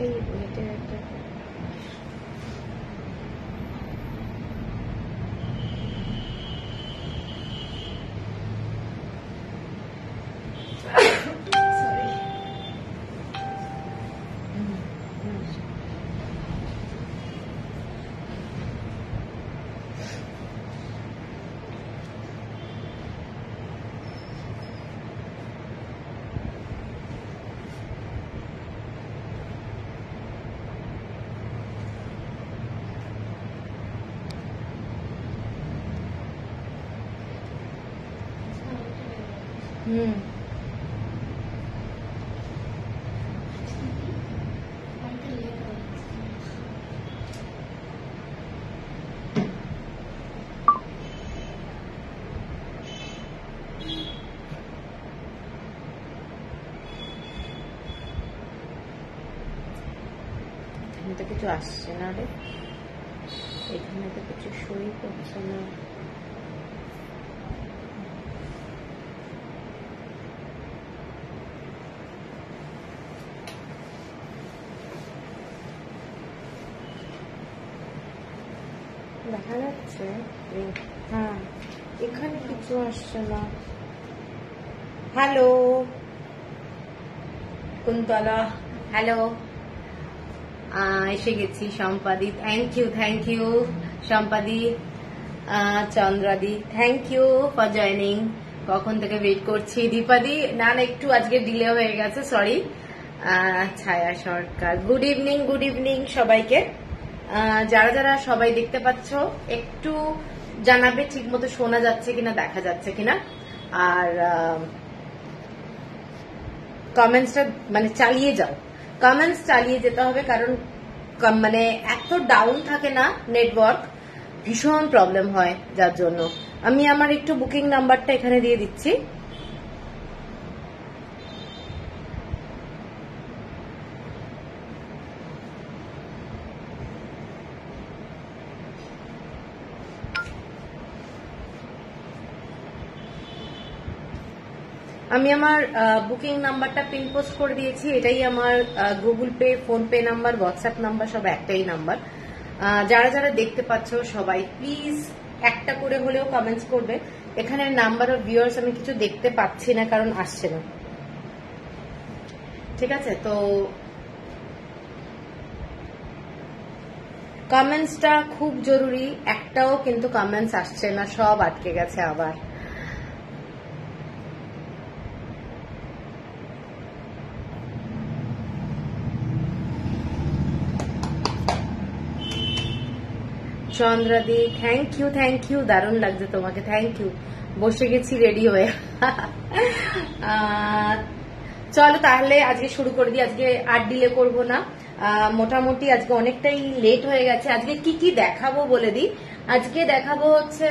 এটাই একটা এখানে তো কিছু আসছে না রে, এখানে তো কিছু সই করছে না। দেখা যাচ্ছে? হ্যাঁ, এখানে কিছু আসছে না। Hello Kuntala, hello. এসে গেছি সম্পাদি, থ্যাংক ইউ সম্পাদি। চন্দ্রাদি, থ্যাংক ইউ ফর জয়নিং। কখন থেকে ওয়েট করছি। দীপাদি, না একটু আজকে ডিলে হয়ে গেছে, সরি। ছায়া সরকার, গুড ইভিনিং সবাইকে। যারা যারা সবাই দেখতে পাচ্ছ একটু জানাবে ঠিক মতো শোনা যাচ্ছে কিনা, দেখা যাচ্ছে কিনা। আর কমেন্টসটা মানে চালিয়ে যাও, কমেন্টস চালিয়ে যেতে হবে, কারণ মানে এত ডাউন থাকে না নেটওয়ার্ক, ভীষণ প্রবলেম হয়। যার জন্য আমি আমার একটু বুকিং নাম্বারটা এখানে দিয়ে দিচ্ছি। আমি আমার বুকিং নাম্বারটা পিন পোস্ট করে দিয়েছি। এটাই আমার Google pay, phone pay number, WhatsApp number, সব একটাই নাম্বার। যারা যারা দেখতে পাচ্ছ সবাই প্লিজ একটা করে হলেও কমেন্টস করবে। এখানে নাম্বার অফ ভিউয়ার্স আমি কিছু দেখতে পাচ্ছি না, কারণ আসছে না। ঠিক আছে, তো কমেন্টসটা খুব জরুরি। একটাও কিন্তু কমেন্টস আসছে না, সব আটকে গেছে আবার। চন্দ্রাদি, থ্যাংক ইউ, দারুণ লাগছে তোমাকে, থ্যাংক ইউ। বসে গেছি রেডি হয়ে। চলো তাহলে আজকে শুরু করে দিই। আজকে আর ডিলে করবো না, মোটামুটি আজকে অনেকটাই লেট হয়ে গেছে। আজকে কি কি দেখাবো বলে দিই। আজকে দেখাবো হচ্ছে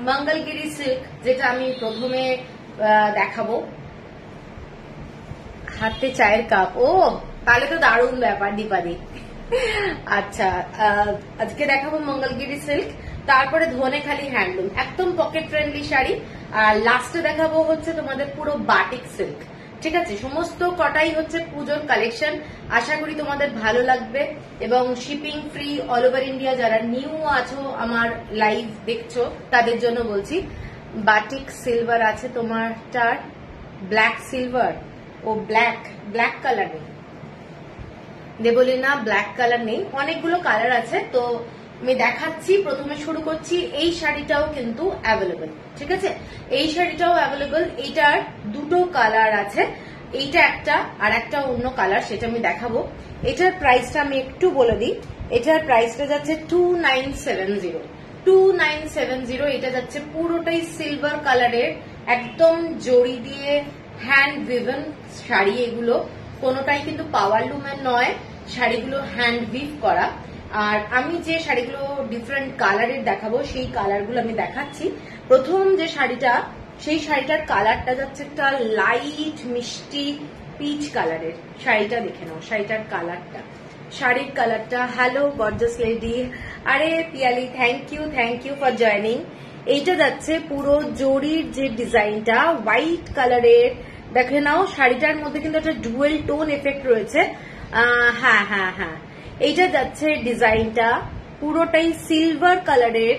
মঙ্গলগিরি সিল্ক, যেটা আমি প্রথমে দেখাবো। হাতে চায়ের কাপ, ও তাহলে তো দারুণ ব্যাপার দীপাদি। আচ্ছা, আজকে দেখাবো মঙ্গলগিরি সিল্ক, তারপরে ধনেখালি হ্যান্ডলুম, একদম পকেট ফ্রেন্ডলি শাড়ি, আর লাস্টে দেখাবো হচ্ছে তোমাদের পুরো বাটিক সিল্ক। ঠিক আছে, সমস্ত কটাই হচ্ছে পুজোর কালেকশন। আশা করি তোমাদের ভালো লাগবে, এবং shipping free all over India. যারা নিউ আছো আমার লাইভ দেখছো তাদের জন্য বলছি, বাটিক সিলভার আছে তোমারটার, ব্ল্যাক সিলভার, ও ব্ল্যাক কালার নেই, দেবলীনা ব্ল্যাক কালার নেই, অনেকগুলো কালার আছে। তো আমি দেখাচ্ছি, প্রথমে শুরু করছি। এই শাড়িটাও কিন্তু অ্যাভেলেবল, ঠিক আছে, এই শাড়িটাও অ্যাভেলেবল। এইটার দুটো কালার আছে, এইটা একটা আর একটা অন্য কালার, সেটা আমি দেখাবো। এটার প্রাইসটা আমি একটু বলে দিই। এটার প্রাইসটা যাচ্ছে 2970। এটা যাচ্ছে পুরোটাই সিলভার কালারের, একদম জড়ি দিয়ে হ্যান্ড উইভেন শাড়ি। এগুলো কোনোটাই কিন্তু পাওয়ার লুমের নয়, শাড়িগুলো হ্যান্ড উইভ করা। আর আমি যে শাড়িগুলো ডিফারেন্ট কালারের দেখাবো সেই কালারগুলো আমি দেখাচ্ছি। প্রথম যে শাড়িটা, সেই শাড়িটার কালারটা যাচ্ছে একটা লাইট মিষ্টি পিচ কালারের। শাড়িটা দেখে নাও, শাড়িটার কালারটা, শাড়ির কালারটা। হ্যালো গর্জাস লেডি, আরে Piyali, thank you for joining. এইটা যাচ্ছে পুরো জরির যে ডিজাইনটা, হোয়াইট কালারের, দেখে নাও। শাড়িটার মধ্যে কিন্তু একটা ডুয়েল টোন এফেক্ট রয়েছে, হ্যাঁ হ্যাঁ হ্যাঁ, এইটা যাচ্ছে ডিজাইনটা পুরোটাই সিলভার কালারের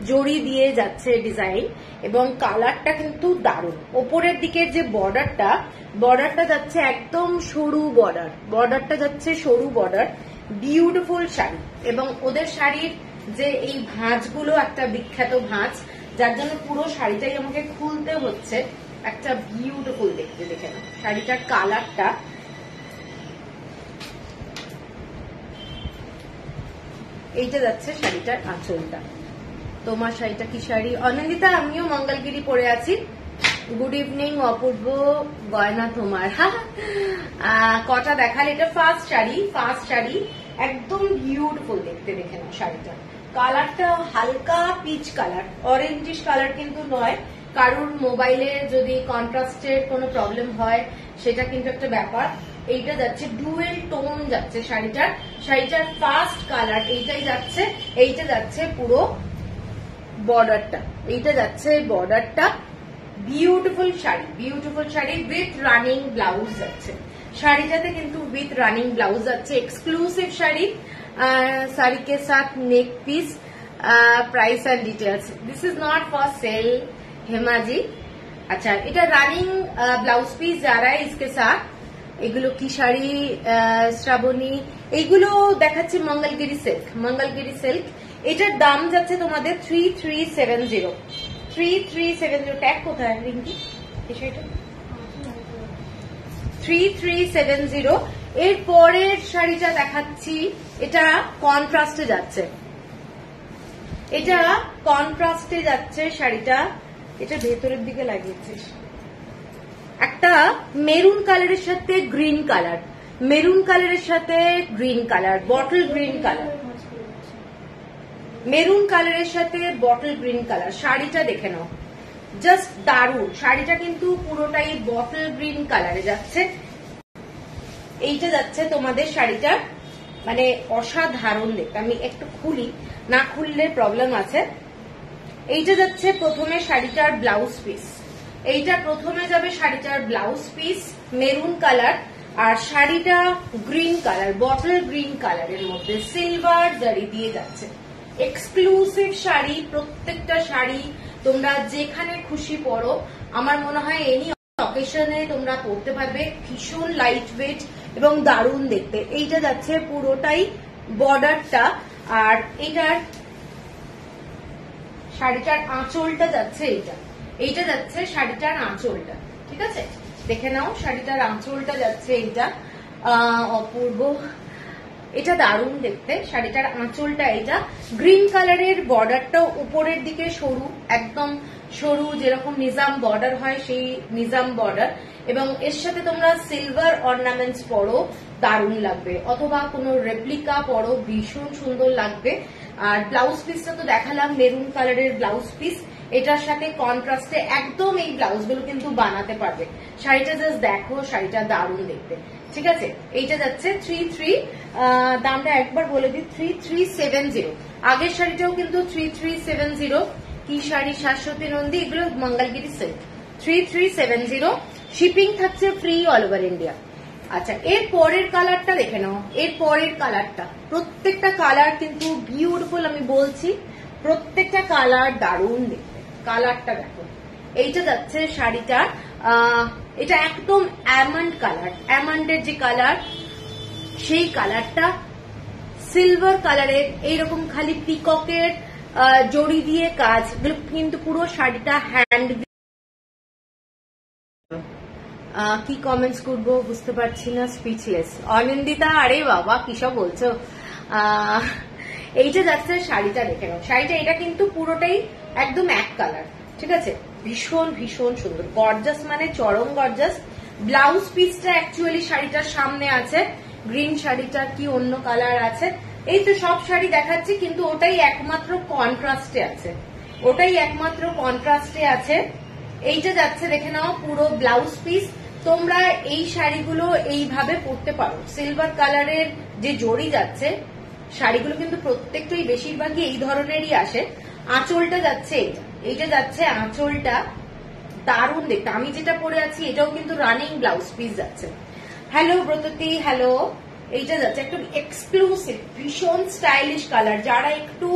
জড়ি দিয়ে যাচ্ছে ডিজাইন, এবং কালারটা কিন্তু দারুণ। ওপরের দিকের যে বর্ডারটা যাচ্ছে একদম সরু বর্ডারটা যাচ্ছে সরু বর্ডার। বিউটিফুল শাড়ি, এবং ওদের শাড়ির যে এই ভাঁজগুলো একটা বিখ্যাত ভাঁজ, যার জন্য পুরো শাড়িটাই আমাকে খুলতে হচ্ছে। একটা বিউটিফুল দেখতে, দেখে না শাড়িটার কালারটা। এইটা যাচ্ছে শাড়িটার আঁচলটা। তোমার শাড়িটা কি শাড়ি? অনন্দিতা, আমিও মঙ্গলগিরি পরে আছি। গুড ইভিনিং অপূর্ব, গয়না তোমার। কটা দেখালে? এটা ফার্স্ট শাড়ি, একদম বিউটিফুল দেখতে, দেখে না শাড়িটা। কালারটা হালকা পিচ কালার, অরেঞ্জিশ কালার কিন্তু নয়। কারোর মোবাইলে যদি কন্ট্রাস্টের কোনো প্রবলেম হয় সেটা কিন্তু একটা ব্যাপার। এইটা যাচ্ছে ডুয়েল টোন যাচ্ছে শাড়িটার ফার্স্ট কালার এইটাই যাচ্ছে। এইটা যাচ্ছে পুরো বর্ডারটা, এইটা যাচ্ছে বর্ডারটা। Beautiful sari with running blouse যাচ্ছে শাড়িটাতে, কিন্তু উইথ রানিং ব্লাউজ যাচ্ছে। এক্সক্লুসিভ শাড়ি के साथ neck piece. Price and details, this is not for sale Hema ji. अच्छा, এটা রানিং ব্লাউজ পিস যা রা इसके साथ। এগুলো কি শাড়ি শ্রাবণী? এইগুলো দেখাচ্ছে মঙ্গলগিরি সিল্ক। এটার দাম যাচ্ছে তোমাদের 3370। ট্যাগ কোথায় রিঙ্কি? এই শাড়িটা 3370। এর পরের শাড়িটা দেখাচ্ছি, এটা কন্ট্রাস্টে যাচ্ছে শাড়িটা। এটা ভেতরের দিকে লাগিয়েছিস একটা মেরুন কালারের সাথে green colour, bottle green colour, maroon কালারের সাথে বটল গ্রিন কালার। শাড়িটা দেখে নাও, জাস্ট দারুণ। শাড়িটা কিন্তু পুরোটাই বটল গ্রিন কালারে যাচ্ছে। এইটা যাচ্ছে তোমাদের শাড়িটার মানে অসাধারণ দেখতে। আমি একটু খুলি, না খুললে প্রবলেম আছে। এইটা যাচ্ছে প্রথমে শাড়িটার ব্লাউজ পিস। এইটা প্রথমে যাবে শাড়িটার ব্লাউজ পিস, মেরুন কালার। আর শাড়িটা গ্রিন কালার, বটল গ্রিন কালারের মধ্যে সিলভার জারি দিয়ে যাচ্ছে। এক্সক্লুসিভ শাড়ি, প্রত্যেকটা শাড়ি তোমরা যেখানে খুশি পরো। আমার মনে হয় এনি অকেশনে তোমরা পরতে পারবে। ভীষণ লাইট ওয়েট এবং দারুণ দেখতে। এইটা যাচ্ছে পুরোটাই বর্ডারটা, আর এটার শাড়িটার আঁচলটা যাচ্ছে এইটা যাচ্ছে শাড়িটার আঁচলটা। ঠিক আছে, দেখে নাও শাড়িটার আঁচলটা যাচ্ছে এইটা। অপূর্ব, এটা দারুণ দেখতে। শাড়িটার আঁচলটা এইটা গ্রিন কালারের, বর্ডারটা উপরের দিকে সরু, একদম সরু, যেরকম নিজাম বর্ডার হয় সেই নিজাম বর্ডার। এবং এর সাথে তোমরা সিলভার অর্নামেন্টস পরো, দারুণ লাগবে। অথবা কোনো রেপ্লিকা পরো, ভীষণ সুন্দর লাগবে। আর ব্লাউজ পিসটা তো দেখালাম, মেরুন কালারের ব্লাউজ পিস। এটার সাথে কন্ট্রাস্টে একদম এই ব্লাউজগুলো কিন্তু বানাতে পারবে। শাড়িটা জাস্ট দেখো, শাড়িটা দারুণ দেখতে। ঠিক আছে, এইটা যাচ্ছে 33, দামটা একবার বলে দিই, 3370। আগের শাড়িটাও কিন্তু 3370। কি শাড়ি? শাশ্বতী নন্দী। এগুলো মঙ্গলগিরি সিল্ক। 3370। শিপিং থাকছে ফ্রি অল ওভার ইন্ডিয়া। আচ্ছা, এর পরের কালারটা দেখে নাও। এর পরের কালারটা, প্রত্যেকটা কালার কিন্তু বিউটিফুল। আমি বলছি প্রত্যেকটা কালার দারুণ দেখতে। কালারটা দেখো, এইটা যাচ্ছে শাড়িটা, এটা একদম অ্যামন্ড কালার, অ্যামন্ডের যে কালার সেই কালারটা সিলভার কালারের, এইরকম খালি পিককের জড়ি দিয়ে কাজ, কিন্তু পুরো শাড়িটা হ্যান্ড। কি কমেন্টস করবো বুঝতে পারছি না, স্পিচলেস। অনিন্দিতা, আরে বাবা কিসব বলছো। এইটা যাচ্ছে শাড়িটা, দেখে নাও শাড়িটা। এটা কিন্তু পুরোটাই একদম এক কালার। ঠিক আছে, ভীষণ ভীষণ সুন্দর, গর্জাস, মানে চরম গর্জাস। ব্লাউজ পিসটা অ্যাকচুয়ালি শাড়িটার সামনে আছে। গ্রিন শাড়িটার কি অন্য কালার আছে? এই তো সব শাড়ি দেখাচ্ছি, কিন্তু ওটাই একমাত্র কন্ট্রাস্টে আছে। এইটা যাচ্ছে, দেখে নাও, পুরো ব্লাউজ পিস। তোমরা এই শাড়িগুলো এইভাবে পরতে পারো। সিলভার কালারের যে জড়ি যাচ্ছে, শাড়িগুলো কিন্তু প্রত্যেকটাই বেশিরভাগই এই ধরনেরই আসে। আঁচলটা যাচ্ছে এইটা যাচ্ছে আঁচলটা, দারুণ দেখতে। আমি যেটা পরে আছি এটাও কিন্তু রানিং ব্লাউজ পিস যাচ্ছে। Hello Bratati, hello. এইটা যাচ্ছে একটু এক্সক্লুসিভ, ভীষণ স্টাইলিশ কালার। যারা একটু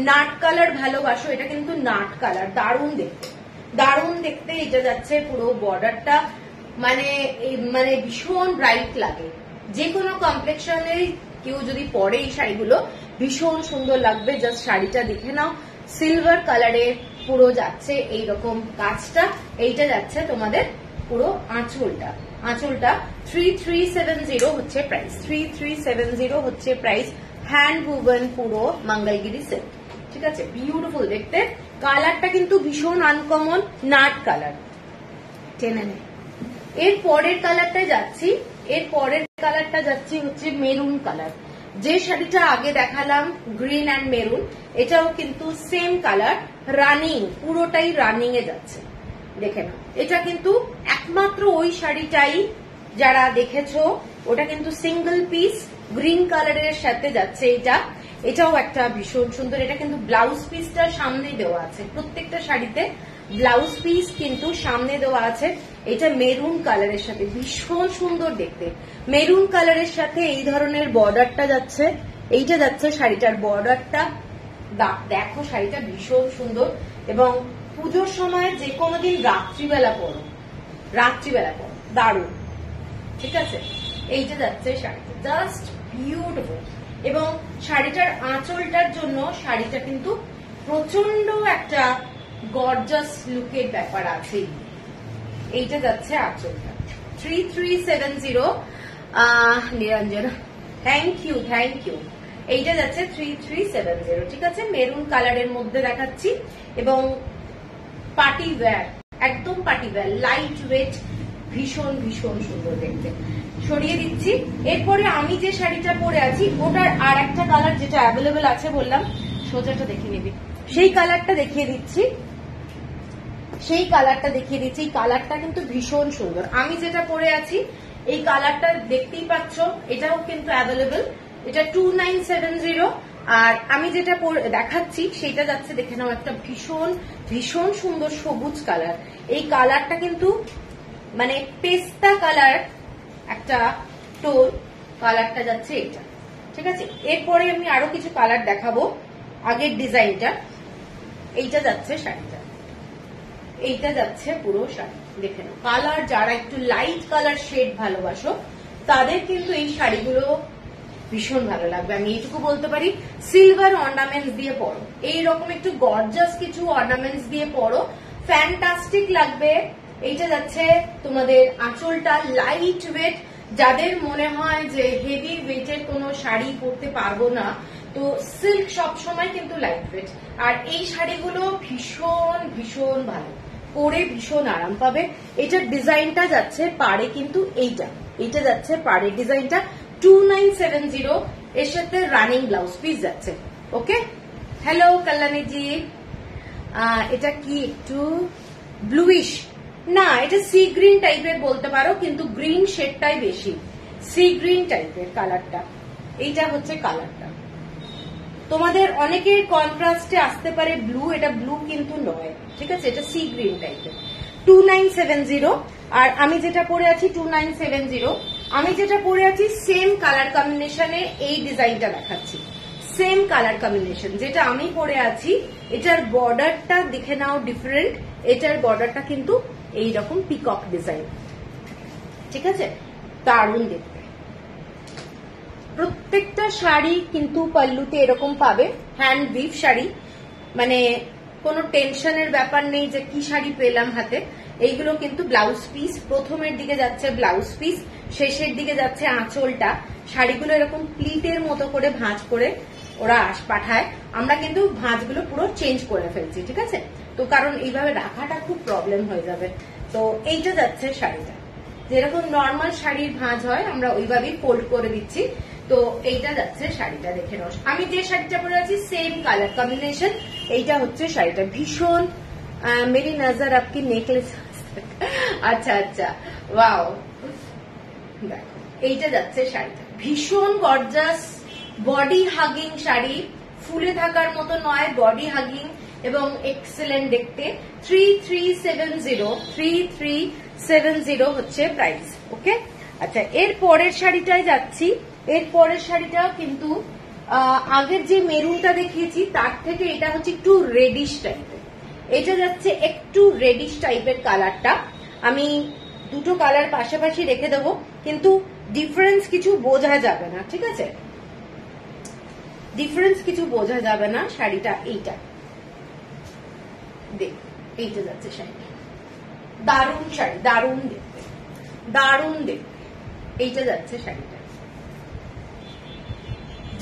নাট কালার ভালোবাসো, এটা কিন্তু নাট কালার, দারুণ দেখতে, দারুণ দেখতে। এটা যাচ্ছে পুরো বর্ডারটা মানে মানে ভীষণ ব্রাইট লাগে। যে কোনো কমপ্লেক্সনের কেউ যদি পরে এই শাড়িগুলো ভীষণ সুন্দর লাগবে। জাস্ট শাড়িটা দেখে নাও, সিলভার কালারে পুরো যাচ্ছে এইরকম কাজটা। এইটা যাচ্ছে তোমাদের পুরো আঁচলটা, আঁচলটা 3370 হচ্ছে প্রাইস, 3370 হচ্ছে প্রাইস। হ্যান্ড উভেন পুরো মঙ্গলগিরি সিল্ক, ঠিক আছে, বিউটিফুল দেখতে। কালারটা কিন্তু ভীষণ আনকমন, নাট কালার, টেনে নেয়। এর পরের কালারটা যাচ্ছি, এর পরের কালারটা যাচ্ছি হচ্ছে মেরুন কালার। যে শাড়িটা আগে দেখালাম গ্রিন অ্যান্ড মেরুন, এটাও কিন্তু সেম কালার, রানিং, পুরোটাই রানিং এ যাচ্ছে। দেখে নাও, এটা কিন্তু একমাত্র ওই শাড়িটাই যারা দেখেছো, ওটা কিন্তু সিঙ্গেল পিস গ্রিন কালারের সাথে যাচ্ছে। এটাও একটা ভীষণ সুন্দর। এটা কিন্তু ব্লাউজ পিসটা সামনে দেওয়া আছে, প্রত্যেকটা শাড়িতে ব্লাউজ পিস কিন্তু সামনে দেওয়া আছে। এটা মেরুন কালারের সাথে ভীষণ সুন্দর দেখতে, মেরুন কালারের সাথে এই ধরনের বর্ডারটা যাচ্ছে। এইটা যাচ্ছে শাড়িটার বর্ডারটা, দেখো শাড়িটা ভীষণ সুন্দর। এবং পুজোর সময় যে কোনো দিন রাত্রিবেলা পরো, রাত্রিবেলা পরো, দারুণ, ঠিক আছে। এইটা যাচ্ছে শাড়িটা, জাস্ট বিউটিফুল। এবং শাড়িটার আঁচলটার জন্য শাড়িটা কিন্তু প্রচন্ড একটা গর্জাস লুকের ব্যাপার আছে। এইটা যাচ্ছে আঁচলটা, 3370। Niranjana, thank you, thank you. এইটা যাচ্ছে 3370, ঠিক আছে। মেরুন কালারের মধ্যে দেখাচ্ছি এবং পার্টি ওয়্যার, একদম পার্টি ওয়্যার, লাইট ওয়েট, ভীষণ ভীষণ সুন্দর দেখতে। সরিয়ে দিচ্ছি। এরপরে আমি যে শাড়িটা পরে আছি ওটার আর একটা কালার যেটা অ্যাভেলেবেল আছে, বললাম সোজাটা দেখে নিবি, সেই কালারটা দেখিয়ে দিচ্ছি, সেই কালারটা দেখিয়ে দিচ্ছি। এই কালারটা কিন্তু ভীষণ সুন্দর। আমি যেটা পরে আছি এই কালারটা দেখতেই পাচ্ছ, এটাও কিন্তু অ্যাভেলেবেল। এটা 2970। আর আমি যেটা দেখাচ্ছি সেটা যাচ্ছে, দেখে নাও, একটা ভীষণ ভীষণ সুন্দর সবুজ কালার। এই কালারটা কিন্তু মানে পেস্তা কালার একটা টোন, কালারটা যাচ্ছে এটা, ঠিক আছে। এরপরে আমি আরো কিছু কালার দেখাবো। আগের ডিজাইনটা, এইটা যাচ্ছে শাড়িটা, এইটা যাচ্ছে পুরো শাড়ি। দেখে নাও কালার, যারা একটু লাইট কালার শেড ভালোবাসো তাদের কিন্তু এই শাড়িগুলো ভীষণ ভালো লাগবে। আমি এইটুকু বলতে পারি, সিলভার অর্নামেন্টস দিয়ে পরো, এইরকম একটু গর্জাস কিছু অর্নামেন্টস দিয়ে পরো, ফ্যান্টাস্টিক লাগবে। এইটা যাচ্ছে তোমাদের আঁচলটা, লাইট ওয়েট। যাদের মনে হয় যে হেভি ওয়েটের কোনো শাড়ি পরতে পারবো না, তো সিল্ক সবসময় কিন্তু লাইট ওয়েট। আর এই শাড়িগুলো ভীষণ ভীষণ ভালো, পরে ভীষণ আরাম পাবে। এটার ডিজাইনটা যাচ্ছে পাড়ে কিন্তু এইটা যাচ্ছে পাড়ের ডিজাইনটা 2970। এর সাথে রানিং ব্লাউজ পিস যাচ্ছে। ওকে, হ্যালো কল্যাণী জি। এটা কি একটু ব্লুইশ, না এটা সি গ্রিন টাইপের বলতে পারো, কিন্তু গ্রিন শেডটাই বেশি, সি গ্রিন টাইপের কালারটা। এইটা হচ্ছে কালারটা। তোমাদের অনেকের কন্ট্রাস্টে আসতে পারে ব্লু, এটা ব্লু কিন্তু নয়, ঠিক আছে। এটা সি গ্রিন টাইপের, 2970। আর আমি যেটা পরে আছি 2970, আমি যেটা পরে আছি সেম কালার কম্বিনেশনে এই ডিজাইনটা দেখাচ্ছি, সেম কালার কম্বিনেশন যেটা আমি পরে আছি। এটার বর্ডারটা দেখে নাও ডিফারেন্ট, এটার বর্ডারটা কিন্তু এইরকম পিকক ডিজাইন, ঠিক আছে, দারুণ দেখতে। প্রত্যেকটা শাড়ি কিন্তু পাল্লুতে এরকম পাবে, হ্যান্ড উইভ শাড়ি, মানে কোনো টেনশনের ব্যাপার নেই যে কি শাড়ি পেলাম হাতে। এইগুলো কিন্তু ব্লাউজ পিস, প্রথমের দিকে যাচ্ছে ব্লাউজ পিস, শেষের দিকে যাচ্ছে আঁচলটা। শাড়িগুলো এরকম প্লিটের মতো করে ভাঁজ করে ওরা পাঠায়, আমরা কিন্তু ভাঁজগুলো পুরো চেঞ্জ করে ফেলছি, ঠিক আছে। তো কারণ এইভাবে রাখাটা খুব প্রবলেম হয়ে যাবে। তো এইটা যাচ্ছে শাড়িটা, যেরকম নর্মাল শাড়ির ভাঁজ হয় আমরা ওইভাবেই ফোল্ড করে দিচ্ছি। তো এইটা যাচ্ছে শাড়িটা, দেখে নাও। আমি যে শাড়িটা পরে আছি সেম কালার কম্বিনেশন। এইটা হচ্ছে শাড়িটা, ভীষণ মেরি নজর আপকি নেকলেস। আচ্ছা আচ্ছা, ওয়াও, দেখো এইটা যাচ্ছে শাড়িটা, ভীষণ গর্জাস, বডি হাগিং শাড়ি, ফুলে থাকার মতো নয়, বডি হাগিং এবং এক্সেলেন্ট দেখতে। 3370 হচ্ছে প্রাইস। ওকে, আচ্ছা, এর পরের শাড়িটায় যাচ্ছি। এর পরের শাড়িটা কিন্তু আগের যে মেরুনটা দেখিয়েছি তার থেকে এটা হচ্ছে একটু রেডিশ টাইপের। এটা যাচ্ছে একটু রেডিশ টাইপের কালারটা। আমি দুটো কালার পাশাপাশি রেখে দেবো, কিন্তু ডিফারেন্স কিছু বোঝা যাবে না, ঠিক আছে? ডিফারেন্স কিছু বোঝা যাবে না। শাড়িটা এইটা দেখ, এইটা যাচ্ছে শাড়িটা, দারুণ শাড়ি, দারুণ দেখতে, দারুণ দেখতে। এইটা যাচ্ছে শাড়িটা।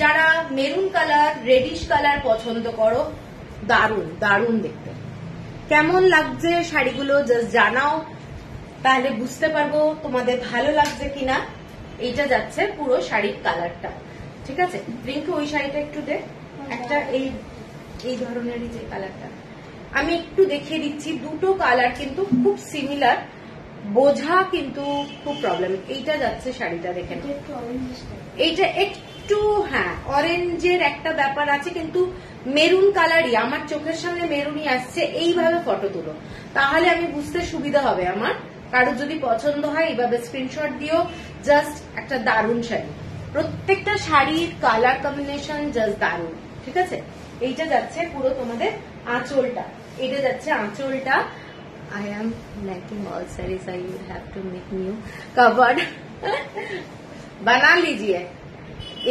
যারা মেরুন কালার, রেডিশ কালার পছন্দ করো, দারুণ দারুণ দেখতে। কেমন লাগছে শাড়িগুলো জাস্ট জানাও, তাহলে বুঝতে পারবো তোমাদের ভালো লাগছে কিনা। এইটা যাচ্ছে পুরো শাড়ির কালারটা, ঠিক আছে? রিঙ্কু ওই শাড়িটা একটু দে, একটা এই ধরনেরই যে কালারটা আমি একটু দেখিয়ে দিচ্ছি। দুটো কালার কিন্তু খুব সিমিলার, বোঝা কিন্তু খুব প্রবলেম। এইটা যাচ্ছে শাড়িটা, দেখেন এইটা একটু, হ্যাঁ অরেঞ্জের একটা ব্যাপার আছে, কিন্তু মেরুন কালারই, আমার চোখের সামনে মেরুনই আসছে। এইভাবে ফটো তুলো, তাহলে আমি বুঝতে সুবিধা হবে আমার। কারোর যদি পছন্দ হয় এইভাবে স্ক্রিনশট দিও। জাস্ট একটা দারুণ শাড়ি, প্রত্যেকটা শাড়ির কালার কম্বিনেশন জাস্ট দারুণ, ঠিক আছে? এইটা যাচ্ছে পুরো তোমাদের আঁচলটা, এটা যাচ্ছে আঁচলটা। I am liking all sarees. I would have to make new cover. বানা লিজিয়ে।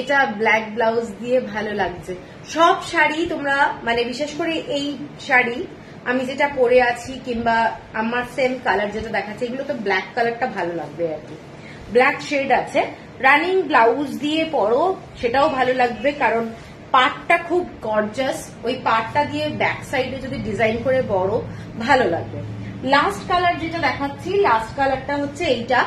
এটা ব্ল্যাক ব্লাউজ দিয়ে ভালো লাগছে। সব শাড়ি তোমরা মানে বিশেষ করে এই শাড়ি আমি যেটা পরে আছি কিংবা আমার সেম কালার যেটা দেখাচ্ছে, এগুলো তো ব্ল্যাক কালারটা ভালো লাগবে আর কি। ব্ল্যাক শেড আছে, রানিং ব্লাউজ দিয়ে পরো সেটাও ভালো লাগবে, কারণ পাটটা খুব গর্জাস। ওই পাটটা দিয়ে ব্যাক সাইডে যদি ডিজাইন করে পরো ভালো লাগবে। লাস্ট কালার যেটা দেখাচ্ছি, লাস্ট কালারটা হচ্ছে এইটা,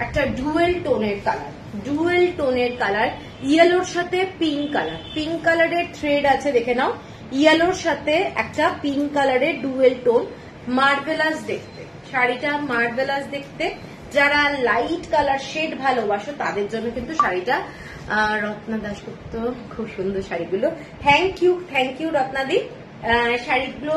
একটা ডুয়েল টোনের কালার, ডুয়েল টোনের কালার, ইয়েলোর সাথে পিঙ্ক কালার। পিঙ্ক কালারের থ্রেড আছে, দেখে নাও। ইয়েলোর সাথে একটা পিঙ্ক কালারের ডুয়েল টোন, মার্ভেলাস দেখতে শাড়িটা, মার্ভেলাস দেখতে। যারা লাইট কালার শেড ভালোবাসো তাদের জন্য কিন্তু শাড়িটা। রত্না দাশগুপ্ত, খুব সুন্দর শাড়িগুলো। থ্যাংক ইউ রত্নাদি। শাড়িগুলো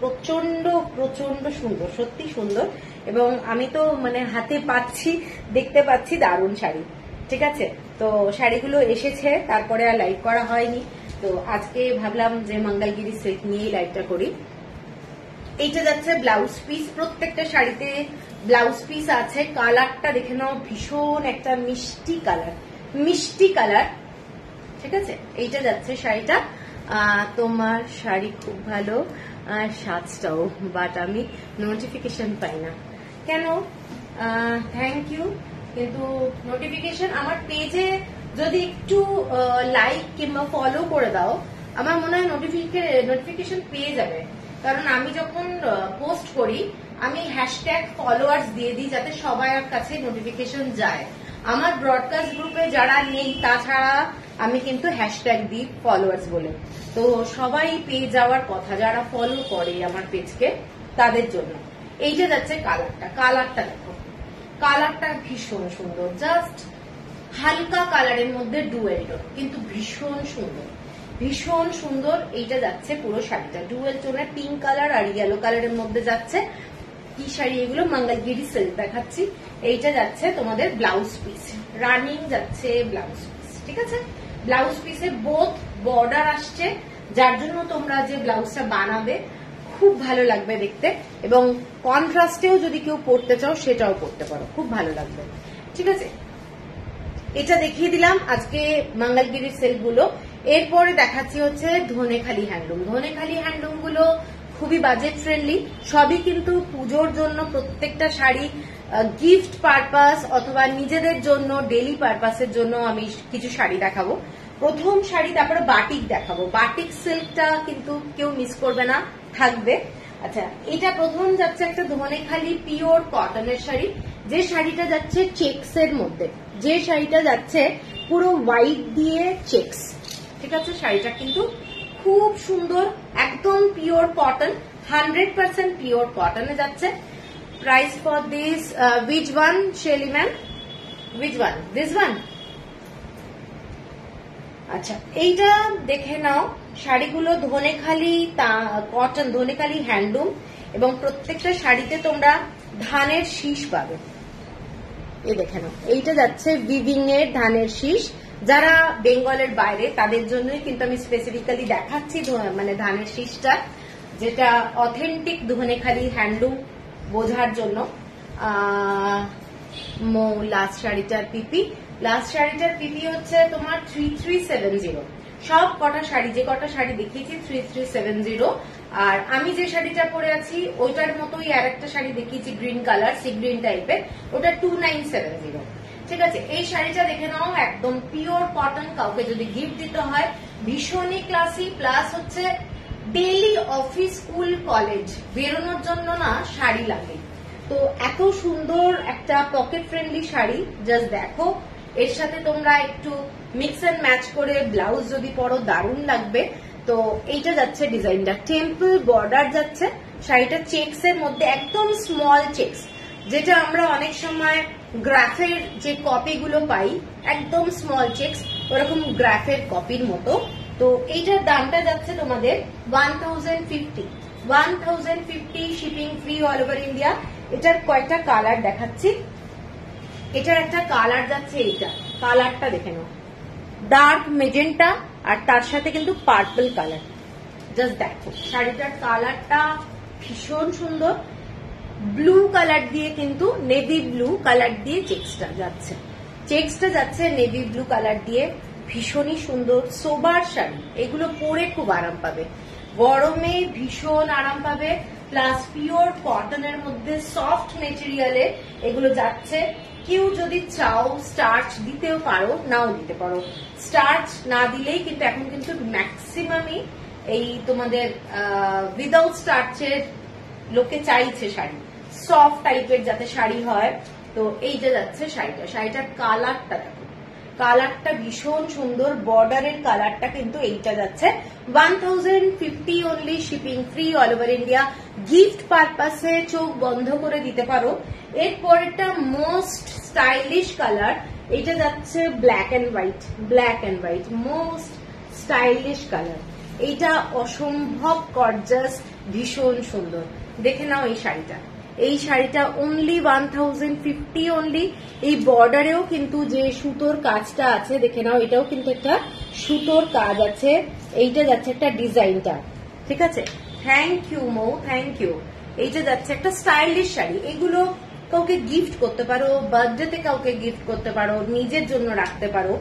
প্রচন্ড প্রচন্ড সুন্দর, সত্যি সুন্দর। এবং আমি তো মানে হাতে পাচ্ছি, দেখতে পাচ্ছি, দারুণ শাড়ি, ঠিক আছে? তো শাড়িগুলো এসেছে, তারপরে আর লাইভ করা হয়নি। তো আজকে ভাবলাম যে মঙ্গলগিরি সিল্ক নিয়েই লাইভটা করি। এইটা যাচ্ছে ব্লাউজ পিস, প্রত্যেকটা শাড়িতে ব্লাউজ পিস আছে। কালারটা দেখে নাও, ভীষণ একটা মিষ্টি কালার, মিষ্টি কালার, ঠিক আছে? এইটা যাচ্ছে শাড়িটা। তোমার শাড়ি খুব ভালো, সাজটাও, বাট আমি নোটিফিকেশন পাই না কেন? থ্যাংক ইউ, কিন্তু নোটিফিকেশন আমার পেজে যদি একটু লাইক কিংবা ফলো করে দাও, আমার মনে হয় নোটিফিকেশন পেয়ে যাবে। কারণ আমি যখন পোস্ট করি আমি হ্যাশট্যাগ ফলোয়ার্স দিয়ে দিই, যাতে সবার কাছে নোটিফিকেশন যায়। আমার ব্রডকাস্ট গ্রুপে যারা নেই, তাছাড়া আমি কিন্তু হ্যাশট্যাগ দিই ফলোয়ার্স বলে, তো সবাই পেয়ে যাওয়ার কথা যারা ফলো করে আমার পেজকে, তাদের জন্য। এইটা যাচ্ছে কালারটা, কালারটা দেখো, কালারটা ভীষণ সুন্দর, জাস্ট হালকা কালারের মধ্যে ডুয়েল টোন, কিন্তু ভীষণ সুন্দর, ভীষণ সুন্দর। এইটা যাচ্ছে পুরো শাড়িটা ডুয়েল টোনের পিঙ্ক কালার আর ইয়েলো কালারের মধ্যে যাচ্ছে। কি শাড়ি এগুলো? মঙ্গলগিরি সিল্ক দেখাচ্ছি। এইটা যাচ্ছে তোমাদের ব্লাউজ পিস, রানিং যাচ্ছে ব্লাউজ পিস, ঠিক আছে? ব্লাউজ পিসে বোথ বর্ডার আসছে, যার জন্য তোমরা যে ব্লাউজটা বানাবে খুব ভালো লাগবে দেখতে, এবং কন্ট্রাস্টেও যদি কেউ পরতে চাও সেটাও পরতে পারো, খুব ভালো লাগবে, ঠিক আছে? এটা দেখিয়ে দিলাম আজকে মঙ্গলগিরি সিল্ক গুলো। এরপরে দেখাচ্ছি হচ্ছে ধনেখালি হ্যান্ডলুম। ধনেখালি হ্যান্ডলুম গুলো খুবই বাজেট ফ্রেন্ডলি, সবই কিন্তু পুজোর জন্য। প্রত্যেকটা শাড়ি গিফট পারপাস অথবা নিজেদের জন্য ডেলি পারপাসের জন্য আমি কিছু শাড়ি দেখাবো। প্রথম শাড়ি, তারপরে বাটিক দেখাবো। বাটিক সিল্কটা কিন্তু কেউ মিস করবে না, থাকবে। আচ্ছা, এটা প্রথম যাচ্ছে একটা ধনেখালি পিওর কটনের শাড়ি, যে শাড়িটা যাচ্ছে চেক্স এর মধ্যে, যে শাড়িটা যাচ্ছে পুরো হোয়াইট দিয়ে চেক্স, ঠিক আছে? শাড়িটা কিন্তু খুব সুন্দর, একদম পিওর কটন, 100% পিওর কটনে যাচ্ছে। Price for this, which one Shelly ma'am? Which one? This one? আচ্ছা, এইটা দেখে নাও। শাড়িগুলো ধনেখালি কটন, ধনেখালি হ্যান্ডলুম, এবং প্রত্যেকটা শাড়িতে তোমরা ধানের শীষ পাবে, এই দেখে নাও, এইটা যাচ্ছে উইভিং এর ধানের শীষ। যারা বেঙ্গলের বাইরে তাদের জন্যই কিন্তু আমি স্পেসিফিক্যালি দেখাচ্ছি মানে ধানের শীষটা, যেটা অথেন্টিক ধনেখালি হ্যান্ডলুম বোঝার জন্য। লাস্ট শাড়িটার পিপি, লাস্ট শাড়িটার পিপি হচ্ছে তোমার 3370। সব কটা শাড়ি, যে কটা শাড়ি দেখিয়েছি 3370। আর আমি যে শাড়িটা পরে আছি ওইটার মতোই আর একটা শাড়ি দেখিয়েছি গ্রিন কালার, সি গ্রিন টাইপের, ওটা 2970। ঠিক আছে, এই শাড়িটা দেখে নাও, একদম পিওর কটন। কাউকে যদি গিফট দিতে হয় ভীষণই ক্লাসি, প্লাস হচ্ছে ডেইলি অফিস স্কুল কলেজ বেরোনোর জন্য না শাড়ি লাগে। তো এত সুন্দর একটা পকেট ফ্রেন্ডলি শাড়ি, জাস্ট দেখো। এর সাথে তোমরা একটু মিক্স এন্ড ম্যাচ করে ব্লাউজ যদি পরো দারুণ লাগবে। তো এইটা যাচ্ছে ডিজাইনটা, টেম্পল বর্ডার যাচ্ছে। শাড়িটা চেক্স এর মধ্যে, একদম স্মল চেক্স, যেটা আমরা অনেক সময় গ্রাফের যে কপি গুলো পাই, একদম স্মল চেক্স, ওরকম গ্রাফের কপির মতো। তো এইটার দামটা যাচ্ছে তোমাদের 1050 shipping free all over India. এটার কয়েকটা কালার দেখাচ্ছি। এটার একটা কালার যাচ্ছে, এইটা কালারটা দেখে নাও, ডার্ক মেজেন্টা, আর তার সাথে কিন্তু পার্পল কালার। জাস্ট দেখো শাড়িটার কালারটা ভীষণ সুন্দর। ব্লু কালার দিয়ে কিন্তু নেভি ব্লু কালার দিয়ে চেক্সটা যাচ্ছে, চেক্সটা যাচ্ছে নেভি ব্লু কালার দিয়ে। ভীষণই সুন্দর সোবার শাড়ি, এগুলো পরে খুব আরাম পাবে, গরমে ভীষণ আরাম পাবে। প্লাস পিওর কটনের মধ্যে সফট মেটেরিয়ালে এগুলো যাচ্ছে। কেউ যদি চাও স্টার্চ দিতেও পারো, নাও দিতে পারো। স্টার্চ না দিলেই কিন্তু এখন কিন্তু ম্যাক্সিমামই এই তোমাদের উইদাউট স্টার্চের লোকে চাইছে শাড়ি, সফট টাইপের যাতে শাড়ি হয়। তো এইটা যাচ্ছে শাড়িটা, শাড়িটার কালারটা দেখো, কালারটা ভীষণ সুন্দর। বর্ডারের কালারটা কিন্তু এইটা যাচ্ছে 1050 only, shipping free all over India. Gift পারপাসে চোখ বন্ধ করে দিতে পারো। এরপরটা মোস্ট স্টাইলিশ কালার, এটা যাচ্ছে black and white, black and white most stylish colour. এইটা অসম্ভব গর্জাস, ভীষণ সুন্দর। দেখে নাও এই শাড়িটা, এই শাড়িটা অনলি 1050 অনলি। এই বর্ডারেও কিন্তু যে সুতোর কাজটা আছে দেখে নাও, এটাও কিন্তু একটা সুতোর কাজ আছে। এইটা যাচ্ছে একটা ডিজাইনটা, ঠিক আছে। Thank you Mou, thank you. এইটা যাচ্ছে একটা স্টাইলিশ শাড়ি। এগুলো কাউকে গিফট করতে পারো, বার্থডেতে কাউকে গিফট করতে পারো, নিজের জন্য রাখতে পারো।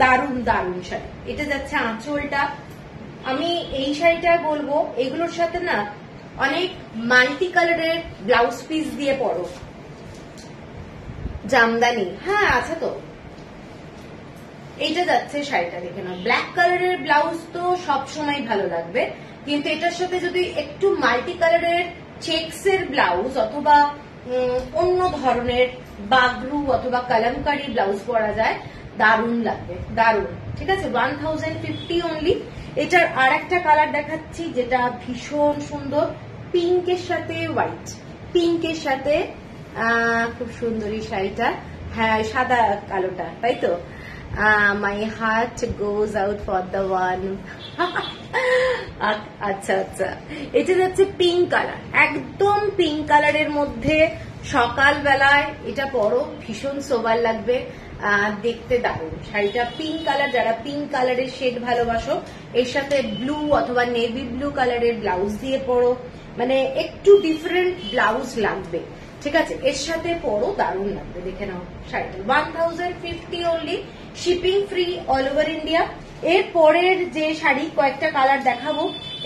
দারুণ দারুণ শাড়ি। এটা যাচ্ছে আঁচলটা। আমি এই শাড়িটা বলবো, এগুলোর সাথে না অনেক মাল্টি কালারের ব্লাউজ পিস দিয়ে পরো। জামদানি, হ্যাঁ আছে তো। এইটা যাচ্ছে শাড়িটা দেখে নাও, ব্ল্যাক কালারের ব্লাউজ তো সবসময় ভালো লাগবে, কিন্তু এটার সাথে যদি একটু মাল্টি কালারের চেক্স এর ব্লাউজ অথবা অন্য ধরনের বাগরু অথবা কালামকারি ব্লাউজ পরা যায়, দারুণ লাগবে, দারুণ। ঠিক আছে, 1050 অনলি। এটার আর একটা কালার দেখাচ্ছি যেটা ভীষণ সুন্দর, পিঙ্কের সাথে হোয়াইট, পিঙ্কের সাথে খুব সুন্দরী শাড়িটা। হ্যাঁ সাদা কালোটা, তাই তো। My heart goes out for the one. আচ্ছা আচ্ছা, এটা যাচ্ছে পিঙ্ক কালার, একদম পিঙ্ক কালারের মধ্যে। সকালবেলায় এটা পরো, ভীষণ সোবার লাগবে, দেখতে দারুণ। শাড়িটা পিঙ্ক কালার, যারা পিঙ্ক কালারের শেড ভালোবাসো, এর সাথে ব্লু অথবা নেভি ব্লু কালারের ব্লাউজ দিয়ে পরো, মানে একটু ডিফারেন্ট ব্লাউজ লাগবে। ঠিক আছে, এর সাথে পরো, দারুণ লাগবে। দেখে নাও শাড়িটা 1050 only, shipping free all over India. এর পরের যে শাড়ি কয়েকটা কালার দেখাবো,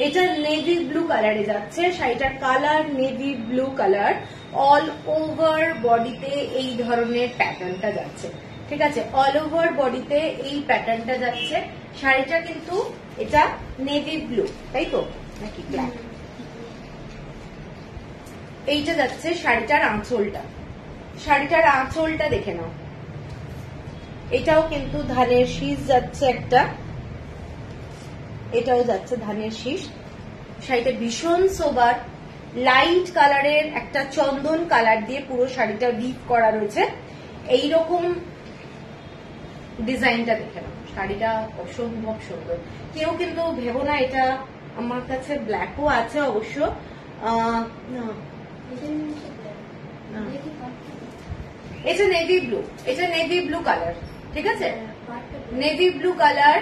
এটা নেভি ব্লু কালারে যাচ্ছে। শাড়িটার colour navy blue colour, all over বডিতে এই ধরনের প্যাটার্নটা যাচ্ছে। ঠিক আছে, অল ওভার বডিতে এই প্যাটার্নটা যাচ্ছে। শাড়িটা কিন্তু এটা নেভি ব্লু, তাই তো নাকি ব্ল্যাক? এইটা যাচ্ছে শাড়িটার আঁচলটা, শাড়িটার আঁচলটা দেখে নাও। এটাও কিন্তু ধানের শীষ যাচ্ছে একটা, এটাও যাচ্ছে ধানের শীষ। শাড়িটা ভীষণ সোবার, লাইট কালারের একটা চন্দন কালার দিয়ে পুরো শাড়িটা উইভ করা রয়েছে। এইরকম ডিজাইনটা দেখে নাও, শাড়িটা অসম্ভব সুন্দর। কেউ কিন্তু ভেবো না এটা, আমার কাছে ব্ল্যাকও আছে অবশ্য। এটা নেভি ব্লু, এটা নেভি ব্লু কালার, ঠিক আছে, নেভি ব্লু কালার।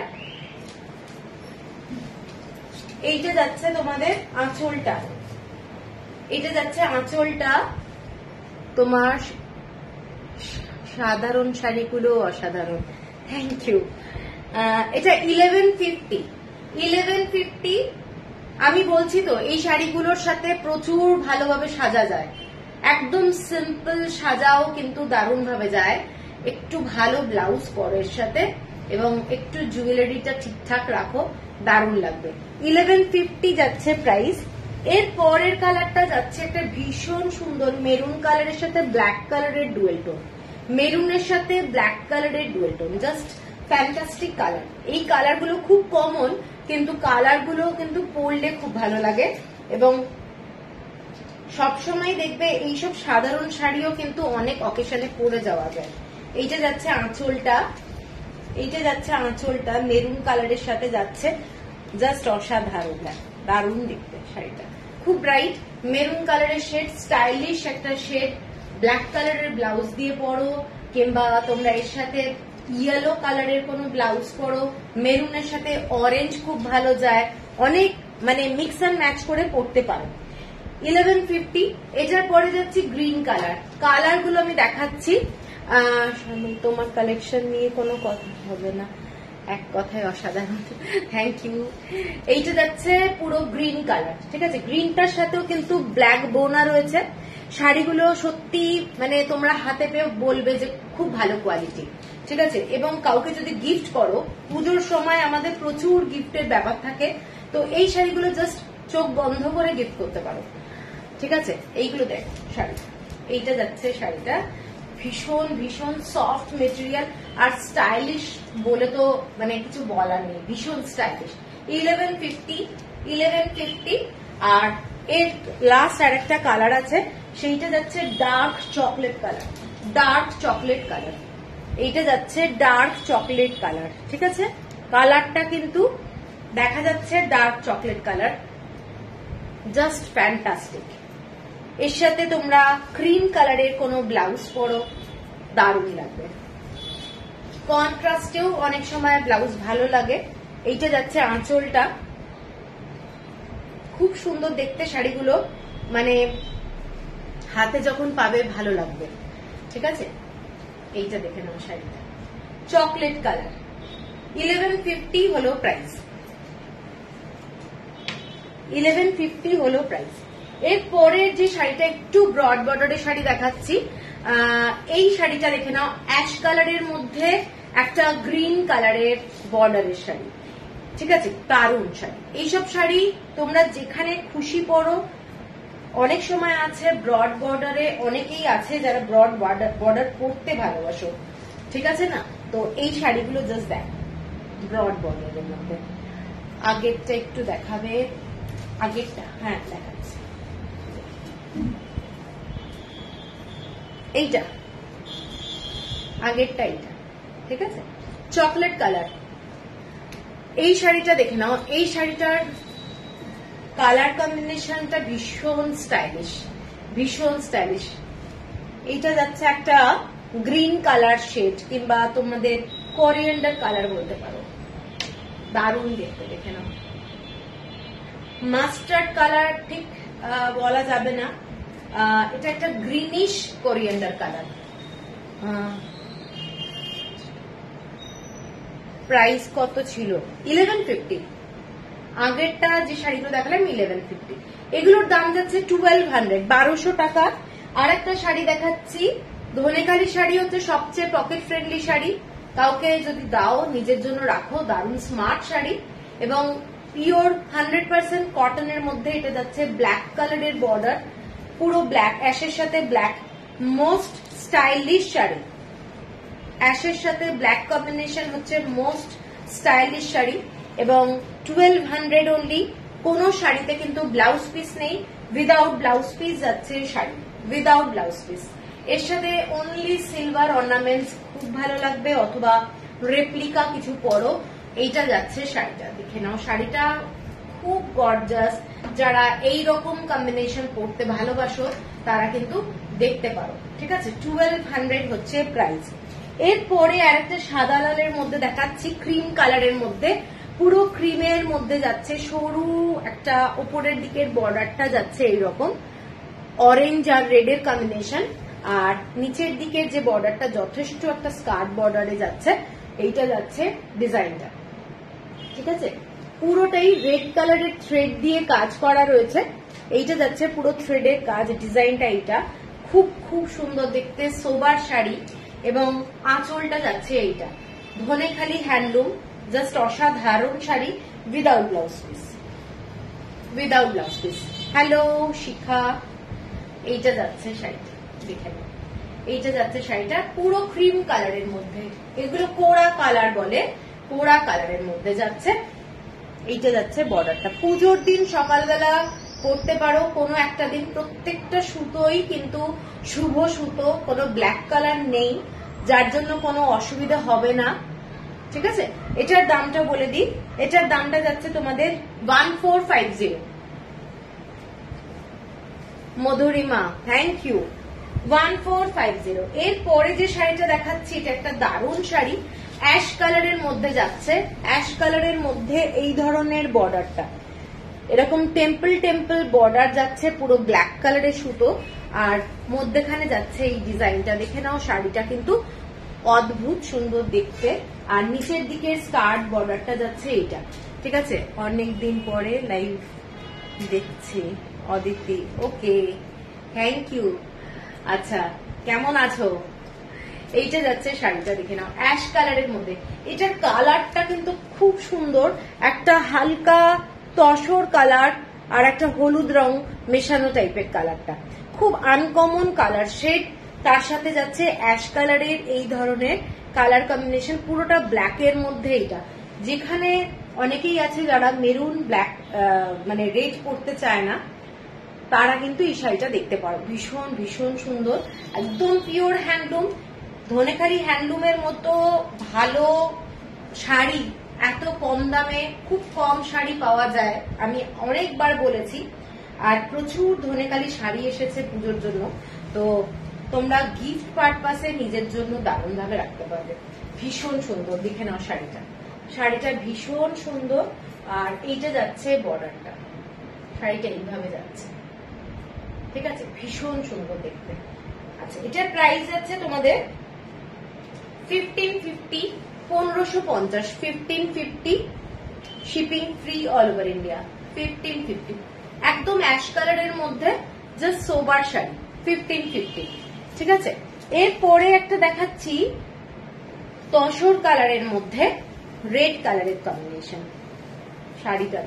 এইটা যাচ্ছে তোমাদের আঁচলটা, এটা যাচ্ছে আঁচলটা। তোমার সাধারণ শাড়িগুলো অসাধারণ, থ্যাংক ইউ। এটা 1150, 1150। আমি বলছি তো এই শাড়িগুলোর সাথে প্রচুর ভালোভাবে সাজা যায়, একদম সিম্পল সাজাও কিন্তু দারুণ ভাবে যায়। একটু ভালো ব্লাউজ পরো এর সাথে এবং একটু জুয়েলারিটা ঠিকঠাক রাখো, দারুণ লাগবে। 1150 যাচ্ছে প্রাইস। এর পরের কালারটা যাচ্ছে একটা ভীষণ সুন্দর মেরুন কালারের সাথে ব্ল্যাক কালারের ডুয়েল টোন, মেরুনের সাথে ব্ল্যাক কালারের dual tone, just fantastic colour. এই কালারগুলো খুব কমন, কিন্তু কালারগুলো কিন্তু পরলে খুব ভালো লাগে এবং সবসময় দেখবে এইসব সাধারণ শাড়িও কিন্তু অনেক অকেশনে পরে যাওয়া যায়। এইটা যাচ্ছে আঁচলটা, এইটা যাচ্ছে আঁচলটা মেরুন কালারের সাথে যাচ্ছে, জাস্ট অসাধারণ, দারুণ দেখতে শাড়িটা, খুব ব্রাইট মেরুন কালারের শেড, স্টাইলিশ একটা শেড। ব্ল্যাক কালারের ব্লাউজ দিয়ে পরো কিংবা তোমরা এর সাথে ইয়েলো কালারের কোনো ব্লাউজ পরো, মেরুনের সাথে অরেঞ্জ খুব ভালো যায়, অনেক মানে মিক্স অ্যান্ড ম্যাচ করে পরতে পারো। 1150। এটার পরে যাচ্ছি গ্রিন কালার। কালার গুলো আমি দেখাচ্ছি, তোমার কালেকশন নিয়ে কোনো কথা হবে না, এক কথায় অসাধারণ, থ্যাংক ইউ। এইটা যাচ্ছে পুরো গ্রিন কালার, ঠিক আছে, গ্রিনটার সাথেও কিন্তু ব্ল্যাক বোনা রয়েছে। শাড়িগুলো সত্যি মানে তোমরা হাতে পেয়ে বলবে যে খুব ভালো কোয়ালিটি, ঠিক আছে। এবং কাউকে যদি গিফট করো, পুজোর সময় আমাদের প্রচুর গিফটের ব্যাপার থাকে, তো এই শাড়িগুলো জাস্ট চোখ বন্ধ করে গিফট করতে পারো, ঠিক আছে। এইগুলো দেখ শাড়ি, এইটা যাচ্ছে শাড়িটা, ভীষণ ভীষণ সফট মেটেরিয়াল আর স্টাইলিশ বলে তো মানে কিছু বলার নেই, ভীষণ স্টাইলিশ। 1150। আর এর লাস্ট আর একটা কালার আছে, সেইটা যাচ্ছে dark chocolate colour, dark chocolate colour. এইটা যাচ্ছে ডার্ক চকলেট কালার, ঠিক আছে, কালারটা কিন্তু দেখা যাচ্ছে dark chocolate colour, just fantastic. এর সাথে তোমরা ক্রিম কালারের কোনো ব্লাউজ পরো, দারুণ লাগবে। কন্ট্রাস্টেও অনেক সময় ব্লাউজ ভালো লাগে। এইটা যাচ্ছে আঁচলটা, খুব সুন্দর দেখতে শাড়িগুলো, মানে হাতে যখন পাবে ভালো লাগবে, ঠিক আছে। এইটা দেখে নাও শাড়িটা, চকলেট কালার, 1150 হলো প্রাইস, 1150 হলো প্রাইস। এর পরের যে শাড়িটা একটু ব্রড বর্ডারের শাড়ি দেখাচ্ছি, এই শাড়িটা দেখে নাও, অ্যাশ কালারের মধ্যে একটা গ্রিন কালারের বর্ডারের শাড়ি, ঠিক আছে, দারুণ শাড়ি। এইসব শাড়ি তোমরা যেখানে খুশি পরো। অনেক সময় আছে ব্রড বর্ডারে, অনেকেই আছে যারা ব্রড বর্ডার পরতে ভালোবাসো, ঠিক আছে না, তো এই শাড়িগুলো জাস্ট দেখ ব্রড বর্ডারের মধ্যে। আগেরটা একটু দেখাবে, আগেরটা হ্যাঁ দেখাচ্ছি, এইটা আগেরটা, এইটা ঠিক আছে, চকলেট কালার। এই শাড়িটা দেখে নাও, এই শাড়িটার কালার কম্বিনেশনটা ভীষণ স্টাইলিশ, ভীষণ স্টাইলিশ। এইটা যাচ্ছে একটা গ্রিন কালার শেড কিংবা তোমাদের কোরিয়ান্ডার কালার বলতে পারো, দারুণ দেখতে, দেখে নাও। মাস্টার্ড কালার ঠিক বলা যাবে না, এটা একটা গ্রিনিশ কোরিয়ান্ডার কালার। প্রাইস কত ছিল? 1150। আগেরটা যে শাড়িগুলো দেখালাম 1150, এগুলোর দাম যাচ্ছে 1200, 1200 টাকা। আর একটা শাড়ি দেখাচ্ছি, ধনেখালি শাড়ি হচ্ছে সবচেয়ে পকেট ফ্রেন্ডলি শাড়ি, কাউকে যদি দাও নিজের জন্য রাখো, দারুণ স্মার্ট শাড়ি এবং পিওর 100% কটনের মধ্যে। এটা যাচ্ছে ব্ল্যাক কালারের বর্ডার, পুরো ব্ল্যাক, অ্যাশের সাথে ব্ল্যাক, মোস্ট স্টাইলিশ শাড়ি। অ্যাশের সাথে ব্ল্যাক কম্বিনেশন হচ্ছে মোস্ট স্টাইলিশ শাড়ি এবং 1200 অনলি। কোন শাড়িতে কিন্তু ব্লাউজ পিস নেই, উইদাউট ব্লাউজ পিস যাচ্ছে শাড়ি, উইদাউট ব্লাউজ পিস। এর সাথে অনলি সিলভার অর্নামেন্টস, খুব ভালো লাগবে, অথবা রেপ্লিকা কিছু পরো। এইটা যাচ্ছে শাড়িটা, দেখে নাও, শাড়িটা খুব গর্জাস। যারা এই রকম কম্বিনেশন পরতে ভালোবাসো তারা কিন্তু দেখতে পারো, ঠিক আছে। 1200 হচ্ছে প্রাইস। এরপরে আরেকটা সাদা লালের মধ্যে দেখাচ্ছি, ক্রিম কালারের মধ্যে, পুরো ক্রিমের মধ্যে যাচ্ছে, সরু একটা উপরের দিকের বর্ডারটা যাচ্ছে এইরকম অরেঞ্জ আর রেড এর কম্বিনেশন, আর নিচের দিকের যে বর্ডারটা যথেষ্ট একটা স্কার্ট বর্ডারে যাচ্ছে, এইটা যাচ্ছে ডিজাইনটা, ঠিক আছে। পুরোটাই রেড কালারের থ্রেড দিয়ে কাজ করা রয়েছে, এইটা যাচ্ছে পুরো থ্রেডের কাজ, ডিজাইনটা এইটা খুব খুব সুন্দর দেখতে, সোবার শাড়ি, এবং আঁচলটা যাচ্ছে এইটা ধনেখালি হ্যান্ডলুম, জাস্ট অসাধারণ sari, without blouse piece, without blouse piece. Hello Shikha, এইটা যাচ্ছে শাড়িটা, দেখে নাও, এইটা যাচ্ছে শাড়িটা পুরো ক্রিম কালারের মধ্যে, এগুলো কোড়া কালার বলে, কোড়া কালারের মধ্যে যাচ্ছে, এইটা যাচ্ছে বর্ডারটা। পুজোর দিন সকালবেলা পরতে পারো কোনো একটা দিন, প্রত্যেকটা সুতোই কিন্তু শুভ সুতো, কোনো ব্ল্যাক কালার নেই, যার জন্য কোনো অসুবিধা হবে না, ঠিক আছে। এটার দামটা বলে দিই, এটার দামটা যাচ্ছে তোমাদের 1450। Madhurima thank you, 1450। এরপরে যে শাড়িটা দেখাচ্ছি এটা একটা দারুণ শাড়ি, অ্যাশ কালারের মধ্যে যাচ্ছে, অ্যাশ কালারের মধ্যে এই ধরনের বর্ডারটা এরকম টেম্পল টেম্পল বর্ডার যাচ্ছে, পুরো ব্ল্যাক কালারের সুতো, আর মধ্যেখানে যাচ্ছে এই ডিজাইনটা, দেখে নাও শাড়িটা কিন্তু অদ্ভুত সুন্দর দেখতে, আর নিচের দিকে স্কার্ট বর্ডারটা যাচ্ছে এইটা, ঠিক আছে। অনেকদিন পরে লাইভ দেখছি অদিতি, ওকে থ্যাংক ইউ। আচ্ছা কেমন আছো? এইটা যাচ্ছে শাড়িটা, দেখে নাও অ্যাশ কালারের মধ্যে, এটার কালারটা কিন্তু খুব সুন্দর, একটা হালকা তসর কালার আর একটা হলুদ রং মেশানো টাইপের কালারটা, খুব আনকমন কালার শেড, তার সাথে যাচ্ছে অ্যাশ কালারের এই ধরনের কালার কম্বিনেশন, পুরোটা ব্ল্যাক এর মধ্যে। এটা যেখানে অনেকেই আছে যারা মেরুন ব্ল্যাক মানে রেড পরতে চায় না, তারা কিন্তু এই শাড়িটা দেখতে পারো, ভীষণ ভীষণ সুন্দর, একদম পিওর হ্যান্ডলুম, ধনেখালি হ্যান্ডলুমের মতো ভালো শাড়ি এত কম দামে, খুব কম শাড়ি পাওয়া যায়, আমি অনেকবার বলেছি। আর প্রচুর ধনেখালি শাড়ি এসেছে পুজোর জন্য, তো তোমরা গিফট পারপাসে নিজের জন্য দারুণ ভাবে রাখতে পারবে। ভীষণ সুন্দর, দেখে নাও শাড়িটা, শাড়িটা ভীষণ সুন্দর, আর এইটা যাচ্ছে বর্ডারটা, শাড়িটা এইভাবে যাচ্ছে, ঠিক আছে, ভীষণ সুন্দর দেখতে। আচ্ছা এটার প্রাইস যাচ্ছে তোমাদের 1550, 1550, 1550, shipping free all over India, 1550, একদম অ্যাশ কালারের মধ্যে, জাস্ট সোবার শাড়ি, 1550, ঠিক আছে। এরপরে একটা দেখাচ্ছি তসর কালারের মধ্যে রেড কালারের কম্বিনেশন, শাড়িটা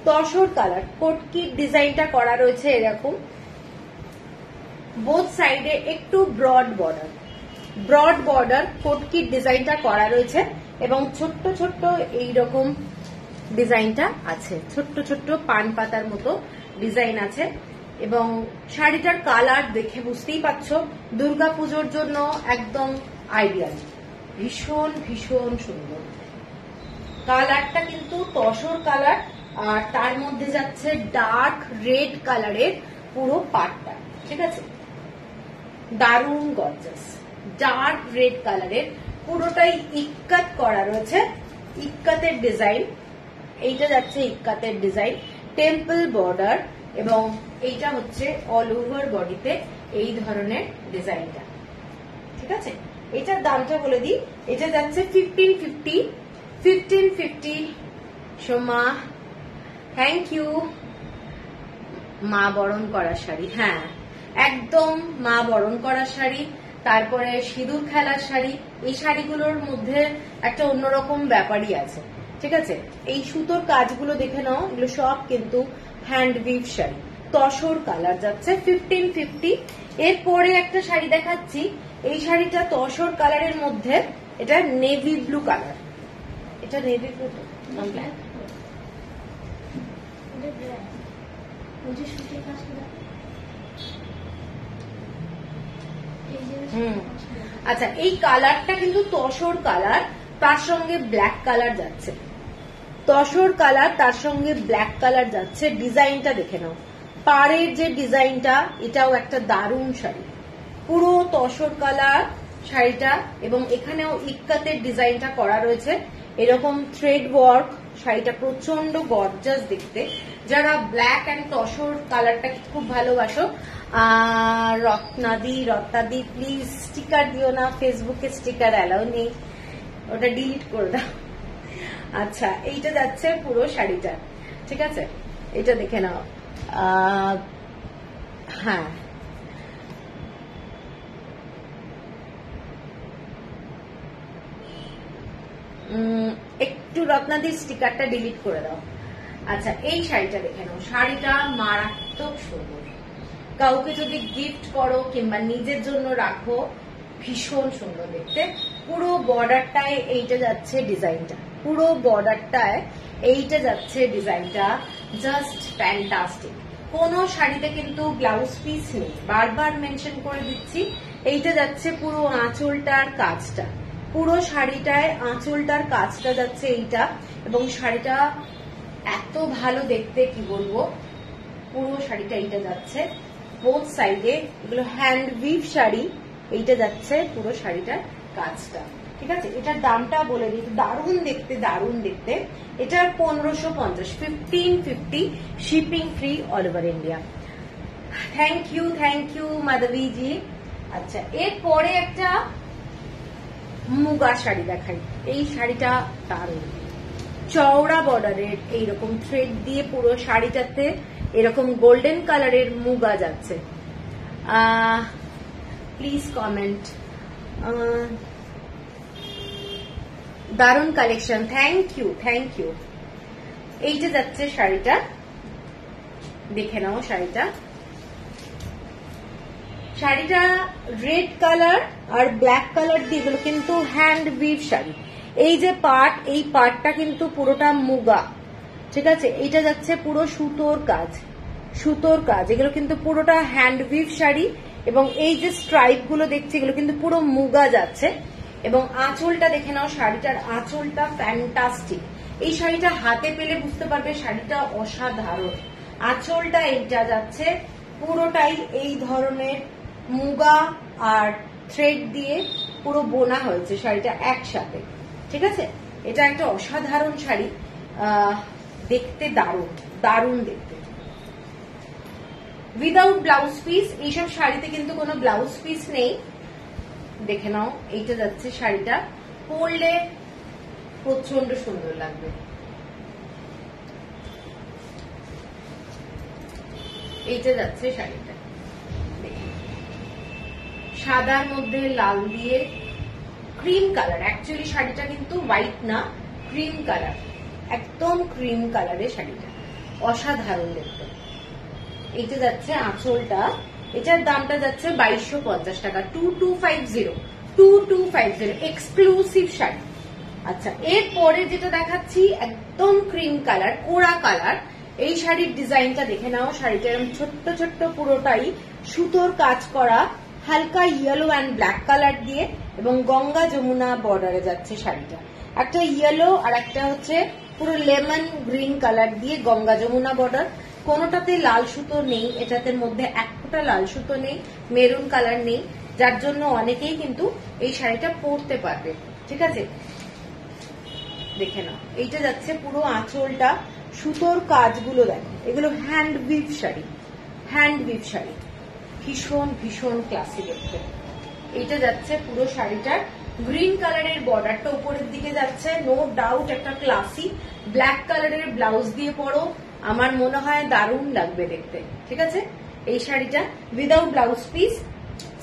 তসর কালার, কোটকি ডিজাইনটা করা রয়েছে এরকম, বোথ সাইডে একটু ব্রড বর্ডার, ব্রড বর্ডার কোটকির ডিজাইনটা করা রয়েছে, এবং ছোট্ট ছোট্ট এইরকম ডিজাইনটা আছে, ছোট্ট ছোট্ট পান পাতার মতো ডিজাইন আছে, এবং শাড়িটার কালার দেখে বুঝতেই পারছো দুর্গাপুজোর জন্য একদম আইডিয়াল, ভীষণ ভীষণ সুন্দর কালারটা, কিন্তু তসর কালার, আর তার মধ্যে যাচ্ছে ডার্ক রেড কালারের পুরো পাটটা, ঠিক আছে, দারুণ গর্জাস, ডার্ক রেড কালারের পুরোটাই ইক্কাত করা রয়েছে, ইক্কাতের ডিজাইন, এইটা যাচ্ছে ইক্কাতের ডিজাইন, টেম্পল বর্ডার, এবং এইটা হচ্ছে অল ওভার বডিতে এই ধরনের ডিজাইনটা, ঠিক আছে। এটার দামটা বলে দিই, এটা যাচ্ছে 1550, 1550। Soma thank you. মা বরণ করা শাড়ি, হ্যাঁ একদম মা বরণ করা শাড়ি, তারপরে সিঁদুর খেলার শাড়ি, এই শাড়িগুলোর মধ্যে একটা অন্যরকম ব্যাপারই আছে, ঠিক আছে। এই সুতোর কাজগুলো দেখে নাও, এগুলো সব কিন্তু hand we've sari, tussar colour যাচ্ছে 1550। এরপরে একটা শাড়ি দেখাচ্ছি, এই শাড়িটা তসর কালারের মধ্যে, এটা নেভি ব্লু কালার, এটা নেভি ব্লু না ব্ল্যাক, আচ্ছা এই কালারটা কিন্তু তসর কালার, তার সঙ্গে ব্ল্যাক কালার যাচ্ছে, তসর কালার তার সঙ্গে ব্ল্যাক কালার যাচ্ছে, ডিজাইনটা দেখে নাও, পাড়ের যে ডিজাইনটা, এটাও একটা দারুণ শাড়ি, পুরো তসর কালার শাড়িটা, এবং এখানেও ইক্কাতের ডিজাইনটা করা রয়েছে, এরকম থ্রেড ওয়ার্ক। শাড়িটা প্রচন্ড গর্জাস দেখতে। যারা ব্ল্যাক অ্যান্ড তসর কালারটা খুব ভালোবাসো, রত্নাদি প্লিজ স্টিকার দিও না, ফেসবুকে স্টিকার অ্যালাউ নেই, ওটা ডিলিট করে দাও। আচ্ছা, এইটা যাচ্ছে পুরো শাড়িটা, ঠিক আছে, এটা দেখে নাও। হ্যাঁ, একটু রত্নাদির স্টিকারটা ডিলিট করে দাও। আচ্ছা, এই শাড়িটা দেখে নাও, শাড়িটা মারাত্মক সুন্দর। কাউকে যদি গিফট করো কিংবা নিজের জন্য রাখো, ভীষণ সুন্দর দেখতে। পুরো বর্ডারটায় এইটা যাচ্ছে ডিজাইনটা, পুরো বর্ডারটায় এইটা যাচ্ছে ডিজাইনটা, জাস্ট ফ্যান্টাস্টিক। কোন শাড়িতে কিন্তু ব্লাউজ পিস নেই, বারবার মেনশন করে দিচ্ছি। এইটা যাচ্ছে পুরো আঁচলটার কাজটা, পুরো শাড়িটায় আঁচলটার কাজটা যাচ্ছে এইটা, এবং শাড়িটা এত ভালো দেখতে কি বলবো। পুরো শাড়িটা এইটা যাচ্ছে বোথ সাইডে, এগুলো হ্যান্ড উইভ শাড়ি, এইটা যাচ্ছে পুরো শাড়িটার কাজটা, ঠিক আছে। এটার দামটা বলে দিই, দারুণ দেখতে, দারুণ দেখতে। এটার 1550, 1550, shipping free all over India. Thank you Madhabi ji. আচ্ছা, এরপরে একটা মুগা শাড়ি দেখাই। এই শাড়িটা দারুণ, চওড়া বর্ডারের এইরকম থ্রেড দিয়ে পুরো শাড়িটাতে এরকম গোল্ডেন কালারের মুগা যাচ্ছে। Please comment. দারুণ কালেকশন, থ্যাংক ইউ। এইটা যাচ্ছে শাড়িটা, দেখে নাও শাড়িটা। শাড়িটা রেড কালার আর ব্ল্যাক কালার দিয়ে, এগুলো কিন্তু হ্যান্ড উইভ শাড়ি। এই যে পার্ট, এই পার্টটা কিন্তু পুরোটা মুগা, ঠিক আছে। এইটা যাচ্ছে পুরো সুতোর কাজ, এগুলো কিন্তু পুরোটা হ্যান্ড উইভ শাড়ি, এবং এই যে স্ট্রাইপ গুলো দেখছি এগুলো কিন্তু পুরো মুগা যাচ্ছে। এবং আঁচলটা দেখে নাও, শাড়িটার আঁচলটা ফ্যান্টাস্টিক। এই শাড়িটা হাতে পেলে বুঝতে পারবে শাড়িটা অসাধারণ। আঁচলটা এইটা যাচ্ছে পুরোটাই এই ধরনের মুগা আর থ্রেড দিয়ে পুরো বোনা হয়েছে শাড়িটা একসাথে, ঠিক আছে। এটা একটা অসাধারণ শাড়ি, দেখতে দারুণ দেখতে। উইদাউট ব্লাউজ পিস, এইসব শাড়িতে কিন্তু কোনো ব্লাউজ পিস নেই, দেখে নাও। এইটা যাচ্ছে শাড়িটা, পরলে প্রচন্ড সুন্দর লাগবে। এইটা যাচ্ছে শাড়িটা, সাদার মধ্যে লাল দিয়ে ক্রিম কালার। অ্যাকচুয়ালি শাড়িটা কিন্তু হোয়াইট না, ক্রিম কালার, একদম ক্রিম কালারের শাড়িটা, অসাধারণ দেখতে। এইটা যাচ্ছে আঁচলটা, এটার দামটা যাচ্ছে 2250 টাকা, 2250 এক্সক্লুসিভ শাড়ি। আচ্ছা, এরপরে যেটা দেখাচ্ছি একদম ক্রিম কালার, কোরা কালার। এই শাড়ির ডিজাইনটা দেখে নাও। শাড়িটা এরকম ছোট্ট ছোট্ট পুরোটাই সুতোর কাজ করা, হালকা ইয়েলো অ্যান্ড ব্ল্যাক কালার দিয়ে, এবং গঙ্গা যমুনা বর্ডারে যাচ্ছে শাড়িটা। একটা ইয়েলো আর একটা হচ্ছে পুরো লেমন গ্রিন কালার দিয়ে গঙ্গা যমুনা বর্ডার। কোনোটাতে লাল সুতো নেই, এটাতে মধ্যে এক ফোঁটা লাল সুতো নেই, মেরুন কালার নেই, যার জন্য অনেকেই কিন্তু এই শাড়িটা পরতে পারবে, ঠিক আছে। দেখে নাও, এইটা যাচ্ছে পুরো আঁচলটা, সুতোর কাজগুলো দেখো, এগুলো হ্যান্ড উইভ শাড়ি, ভীষণ ক্লাসি দেখতে। এইটা যাচ্ছে পুরো শাড়িটার গ্রিন কালারের বর্ডারটা উপরের দিকে যাচ্ছে, নো ডাউট একটা ক্লাসি। ব্ল্যাক কালারের ব্লাউজ দিয়ে পরো, আমার মনে হয় দারুণ লাগবে দেখতে, ঠিক আছে। এই শাড়িটা উইদাউট ব্লাউজ পিস,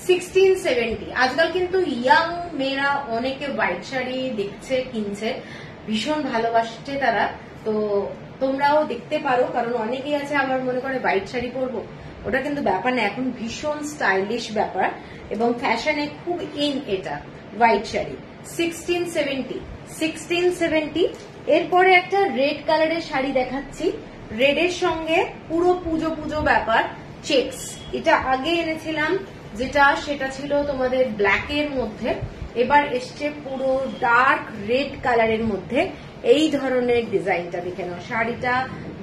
1670। আজকাল কিন্তু ইয়াং মেয়েরা অনেকে হোয়াইট শাড়ি দেখছে, কিনছে, ভীষণ ভালোবাসছে তারা। তো তোমরাও দেখতে পারো, কারণ অনেকেই আছে আমার মনে করে হোয়াইট শাড়ি পরবো, ওটা কিন্তু ব্যাপার না। এখন ভীষণ স্টাইলিশ ব্যাপার এবং ফ্যাশনে খুব ইন এটা হোয়াইট শাড়ি। 1670। এরপরে একটা রেড কালারের শাড়ি দেখাচ্ছি, রেডের সঙ্গে পুরো পুজো ব্যাপার, চেকস। এটা আগে এনেছিলাম যেটা, সেটা ছিল তোমাদের ব্ল্যাকের মধ্যে, এবার এসছে পুরো ডার্ক রেড কালারের মধ্যে। এই ধরনের ডিজাইনটা দেখে নাও, শাড়িটা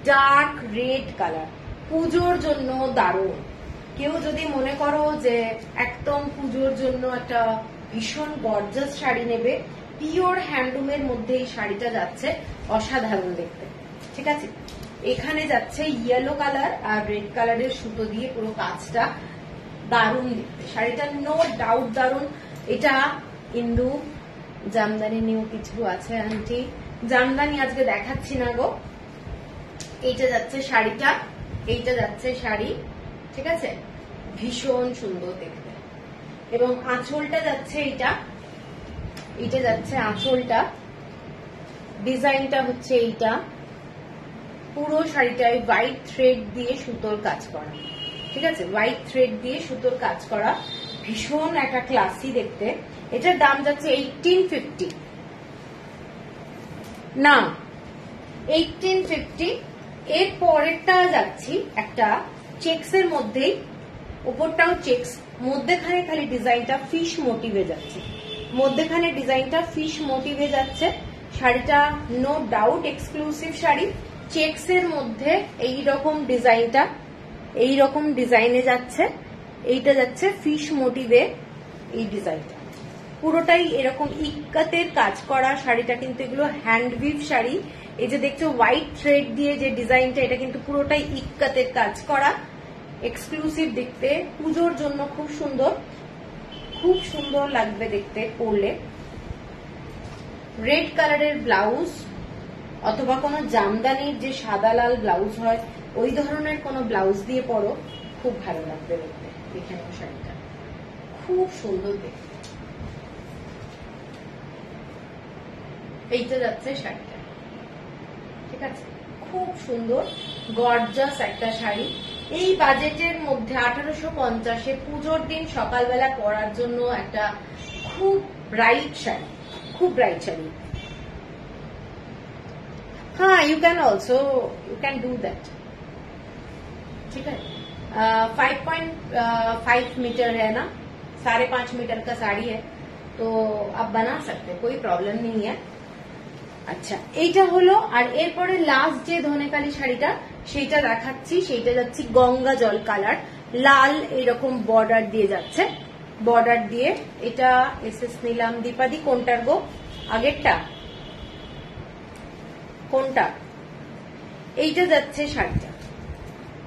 ডার্ক রেড কালার, পুজোর জন্য দারুণ। কেউ যদি মনে করো যে একদম পুজোর জন্য একটা ভীষণ গর্জাস শাড়ি নেবে, পিওর হ্যান্ডলুমের মধ্যে এই শাড়িটা যাচ্ছে অসাধারণ দেখতে। ঠিক আছে, এখানে যাচ্ছে ইয়েলো কালার আর রেড কালারের সুতো দিয়ে পুরো কাজটা, দারুণ দেখতে শাড়িটা, নো ডাউট দারুণ। এটা ইন্দু জামদানি নিউ কিছু আছে আন্টি, জামদানি আজকে দেখাচ্ছি না গো। এইটা যাচ্ছে শাড়িটা, এইটা যাচ্ছে শাড়ি। ঠিক আছে, ভীষণ সুন্দর দেখতে। এবং আঁচলটা যাচ্ছে এইটা, এইটা যাচ্ছে আঁচলটা, ডিজাইনটা হচ্ছে এইটা। পুরো শাড়িটায় হোয়াইট থ্রেড দিয়ে সুতোর কাজ করা। ঠিক আছে, হোয়াইট থ্রেড দিয়ে সুতোর কাজ করা, ভীষণ একটা ক্লাসি দেখতে। এটার দাম যাচ্ছে 1850, না 1850। এর পরেরটা যাচ্ছি একটা চেক্স এর মধ্যেই, উপরটাও চেক্স, মধ্যেখানে খালি ডিজাইনটা ফিশ মোটিভে যাচ্ছে, মধ্যেখানে ডিজাইনটা ফিশ মোটিভে যাচ্ছে। শাড়িটা নো ডাউট এক্সক্লুসিভ শাড়ি, চেক্স এর মধ্যে এইরকম ডিজাইনটা, এইরকম ডিজাইনে যাচ্ছে। এইটা যাচ্ছে ফিশ মোটিভে, এই ডিজাইনটা পুরোটাই এরকম ইক্কাতের কাজ করা। শাড়িটা কিন্তু এগুলো হ্যান্ডউইভ শাড়ি। এই যে দেখছো হোয়াইট থ্রেড দিয়ে যে ডিজাইনটা, এটা কিন্তু পুরোটাই ইক্কাতের কাজ করা, এক্সক্লুসিভ দেখতে, পুজোর জন্য খুব সুন্দর, খুব সুন্দর লাগবে দেখতে পরলে। রেড কালারের ব্লাউজ অথবা কোনো জামদানির যে সাদা লাল ব্লাউজ হয়, ওই ধরনের কোনো ব্লাউজ দিয়ে পরো, খুব ভালো লাগবে দেখতে। দেখে নাও শাড়িটা, খুব সুন্দর দেখতে। এইটা যাচ্ছে শাড়িটা। ঠিক আছে, খুব সুন্দর গর্জাস একটা শাড়ি। এই বাজেটের মধ্যে 1850-এ পুজোর দিন সকালবেলা পরার জন্য একটা খুব ব্রাইট শাড়ি, খুব ব্রাইট শাড়ি। हाँ, you can also, you can do that. ठीक है, 5.5 मीटर है ना, 5.5 मीटर का साड़ी है, तो आप बना सकते, कोई प्रॉब्लम नहीं है। আচ্ছা, এইটা হলো। আর এরপরে লাস্ট যে ধনেকালি শাড়িটা সেইটা দেখাচ্ছি, সেইটা যাচ্ছি গঙ্গা জল কালার, লাল এরকম বর্ডার দিয়ে যাচ্ছে, বর্ডার দিয়ে। এটা এসএস নিলাম দীপাদি, কোনটার গো? আগেরটা কোনটা? এইটা যাচ্ছে শাড়িটা,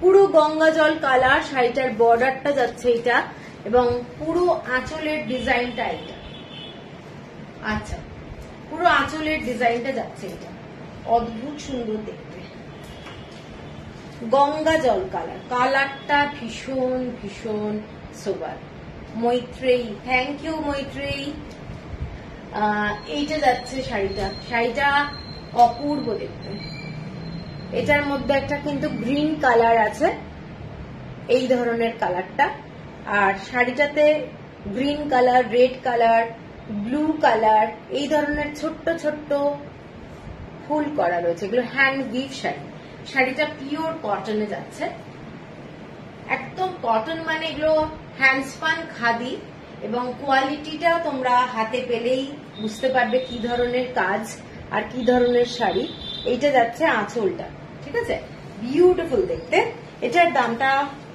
পুরো গঙ্গা জল কালার, শাড়িটার বর্ডারটা যাচ্ছে এটা, এবং পুরো আঁচলের ডিজাইনটা এটা। আচ্ছা, পুরো আঁচলের ডিজাইনটা যাচ্ছে এটা, অদ্ভুত সুন্দর দেখতে, গঙ্গা জল কালার, কালারটা ভীষণ ভীষণ sober. Maitreyi, thank you Maitreyi. এইটা যাচ্ছে শাড়িটা, শাড়িটা অপূর্ব দেখতে। এটার মধ্যে একটা কিন্তু গ্রিন কালার আছে, এই ধরনের কালারটা। আর শাড়িটাতে green colour, red colour, blue colour, এই ধরনের ছোট্ট ছোট্ট ফুল করা রয়েছে। এগুলো হ্যান্ড উইভ শাড়ি। শাড়িটা পিওর কটনে যাচ্ছে, একদম কটন, মানে এগুলো হ্যান্ডস্পান খাদি, এবং কোয়ালিটিটা তোমরা হাতে পেলেই বুঝতে পারবে কি ধরনের কাজ আর কি ধরনের শাড়ি। এইটা যাচ্ছে আঁচলটা। ঠিক আছে, বিউটিফুল দেখতে। এটার দামটা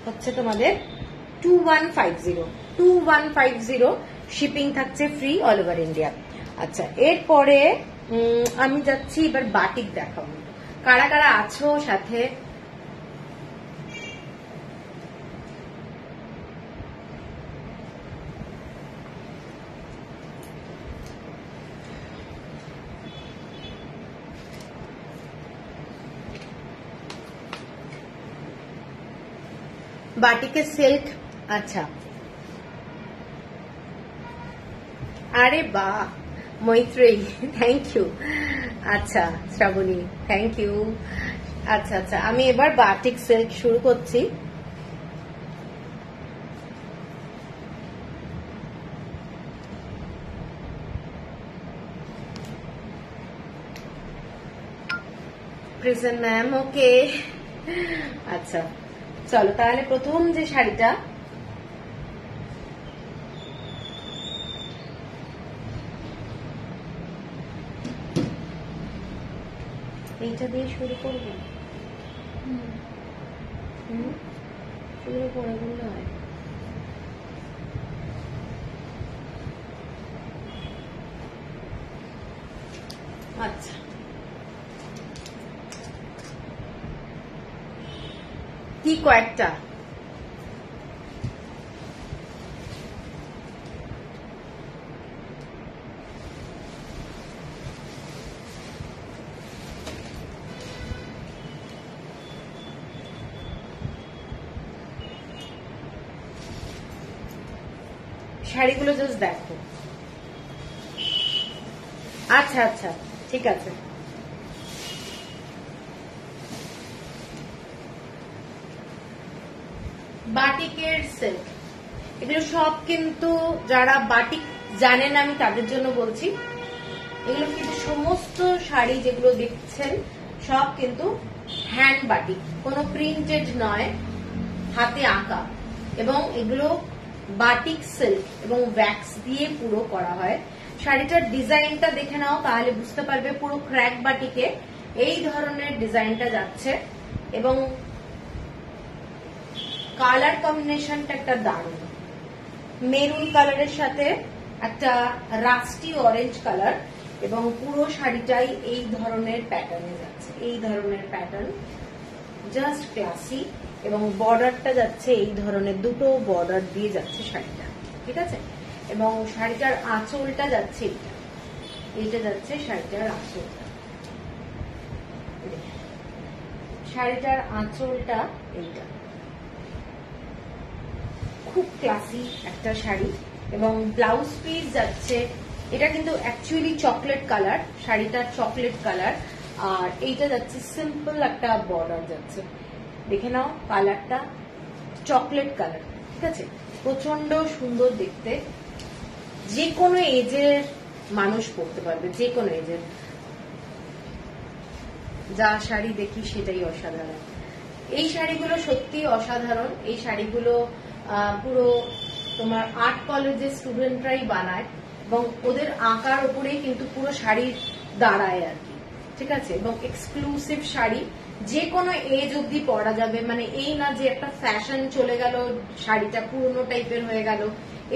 হচ্ছে তোমাদের 2150, শিপিং থাকছে ফ্রি অল ওভার ইন্ডিয়া। আচ্ছা, এরপরে আমি যাচ্ছি এবার বাটিক দেখাবো। কারা কারা আছো সাথে? বাটিকের সিল্ক। আচ্ছা, আরে বাহ মৈত্রেয়ী, থ্যাংক ইউ। আচ্ছা শ্রাবণী, থ্যাংক ইউ। আচ্ছা আচ্ছা, আমি এবার বাটিক সিল্ক শুরু করছি। প্রিজন ম্যাম, ওকে। আচ্ছা চলো তাহলে প্রথম যে শাড়িটা, এইটা দিয়ে শুরু করবো। পরে বললে হয়। আচ্ছা, কি কয়েকটা শাড়িগুলো জাস্ট দেখো। আচ্ছা আচ্ছা, ঠিক আছে। বাটিকের সিল্ক, এগুলো সব কিন্তু যারা বাটিক জানেন আমি তাদের জন্য বলছি। এগুলো কিন্তু সমস্ত শাড়ি যেগুলো দেখছেন সব কিন্তু হ্যান্ড বাটিক, কোনো প্রিন্টেড নয়, হাতে আঁকা। এবং এগুলো বাটিক সিল্ক এবং ওয়্যাক্স দিয়ে পুরো করা হয়। শাড়িটার ডিজাইনটা দেখে নাও, তাহলে বুঝতে পারবে পুরো ক্র্যাক বাটিকে এই ধরনের ডিজাইনটা যাচ্ছে। এবং কালার কম্বিনেশনটা একটা দারুণ, মেরুন কালারের সাথে একটা রাস্টি অরেঞ্জ কালার, এবং পুরো শাড়িটাই এই ধরনের প্যাটার্নে যাচ্ছে। এই ধরনের প্যাটার্ন জাস্ট ক্লাসি, এবং বর্ডারটা যাচ্ছে এই ধরনের দুটো বর্ডার দিয়ে যাচ্ছে শাড়িটা, ঠিক আছে। এবং শাড়িটার আঁচলটা যাচ্ছে এইটা যাচ্ছে শাড়িটার আঁচলটা। শাড়িটার আঁচলটা এইটা, খুব ক্লাসি একটা শাড়ি। এবং ব্লাউজ পিস যাচ্ছে, এটা কিন্তু অ্যাকচুয়ালি চকলেট কালার, শাড়িটার চকলেট কালার। আর এইটা যাচ্ছে সিম্পল একটা বর্ডার যাচ্ছে, দেখে নাও কালারটা চকলেট কালার, ঠিক আছে। প্রচন্ড সুন্দর দেখতে, যে কোনো এজের মানুষ পরতে পারবে, যে কোনো এজের। যা শাড়ি দেখি সেটাই অসাধারণ। এই শাড়িগুলো সত্যি অসাধারণ। এই শাড়িগুলো পুরো তোমার আর্ট কলেজের স্টুডেন্টরাই বানায়, এবং ওদের আঁকার উপরেই কিন্তু পুরো শাড়ি দাঁড়ায় আর কি, ঠিক আছে। এবং এক্সক্লুসিভ শাড়ি, যে কোনো এজ অব্দি পরা যাবে, মানে এই না যে একটা ফ্যাশন চলে গেল, শাড়িটা পুরনো টাইপের হয়ে গেল।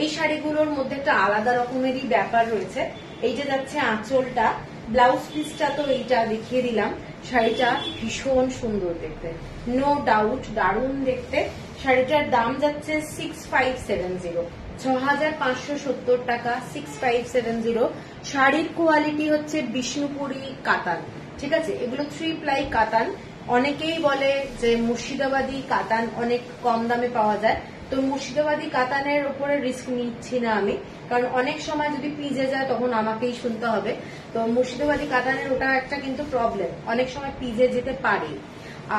এই শাড়িগুলোর মধ্যে একটা আলাদা রকমেরই ব্যাপার রয়েছে। এইটা যাচ্ছে আঁচলটা, ব্লাউজ পিসটা তো এইটা দেখিয়ে দিলাম। শাড়িটা ভীষণ সুন্দর দেখতে, নো ডাউট, দারুণ দেখতে। শাড়িটার দাম যাচ্ছে 6570, 6570 টাকা, 6570। শাড়ির কোয়ালিটি হচ্ছে বিষ্ণুপুরি কাতান, ঠিক আছে। এগুলো 3 প্লাই কাতান। অনেকেই বলে যে মুর্শিদাবাদী কাতান অনেক কম দামে পাওয়া যায়, তো মুর্শিদাবাদী কাতানের উপরে রিস্ক নিচ্ছি না আমি, কারণ অনেক সময় যদি পিজে যায় তখন আমাকেই শুনতে হবে। তো মুর্শিদাবাদী কাতানের ওটা একটা কিন্তু প্রবলেম, অনেক সময় পিজে যেতে পারে।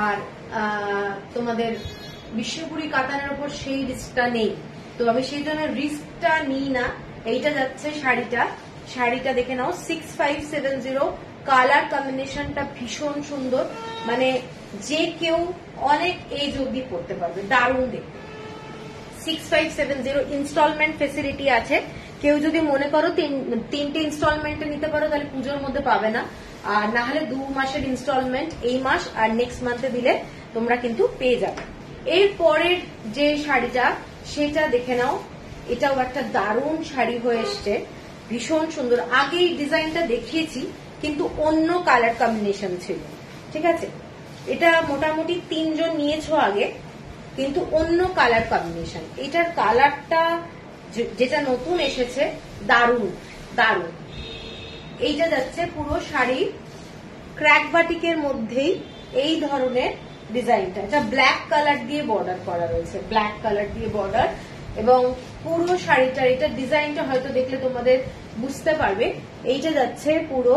আর তোমাদের বিষ্ণুপুরি কাতানের উপর সেই রিস্কটা নেই, তো আমি সেই জন্য রিস্কটা নিই না। এইটা যাচ্ছে শাড়িটা, শাড়িটা দেখে নাও 6570। কালার কম্বিনেশনটা ভীষণ সুন্দর, মানে যে কেউ অনেক এজ অব্দি পড়তে পারবে, দারুণ দেখতে। 6570 ইনস্টলমেন্ট ফেসিলিটি আছে। কেউ যদি মনে করো 3টে ইনস্টলমেন্টে নিতে পারো, তাহলে পুজোর মধ্যে পাবে না, আর না হলে 2 মাসের ইনস্টলমেন্ট এই মাস আর নেক্সট মান্থে দিলে তোমরা কিন্তু পেয়ে যাবে। এর পরের যে শাড়িটা সেটা দেখে নাও, এটাও একটা দারুণ শাড়ি হয়ে এসছে, ভীষণ সুন্দর। আগেই ডিজাইনটা দেখিয়েছি কিন্তু অন্য কালার কম্বিনেশন ছিল, ঠিক আছে। এটা মোটামুটি 3 জন নিয়েছো আগে, কিন্তু অন্য কালার কম্বিনেশন। এটার কালারটা যেটা নতুন এসেছে দারুণ দারুণ। এইটা যাচ্ছে পুরো শাড়ি ক্র্যাক বাটিকের মধ্যেই এই ধরনের ডিজাইনটা, এটা ব্ল্যাক কালার দিয়ে বর্ডার করা রয়েছে, ব্ল্যাক কালার দিয়ে বর্ডার। এবং পুরো শাড়িটার এটা ডিজাইনটা হয়তো দেখলে তোমাদের বুঝতে পারবে। এইটা যাচ্ছে পুরো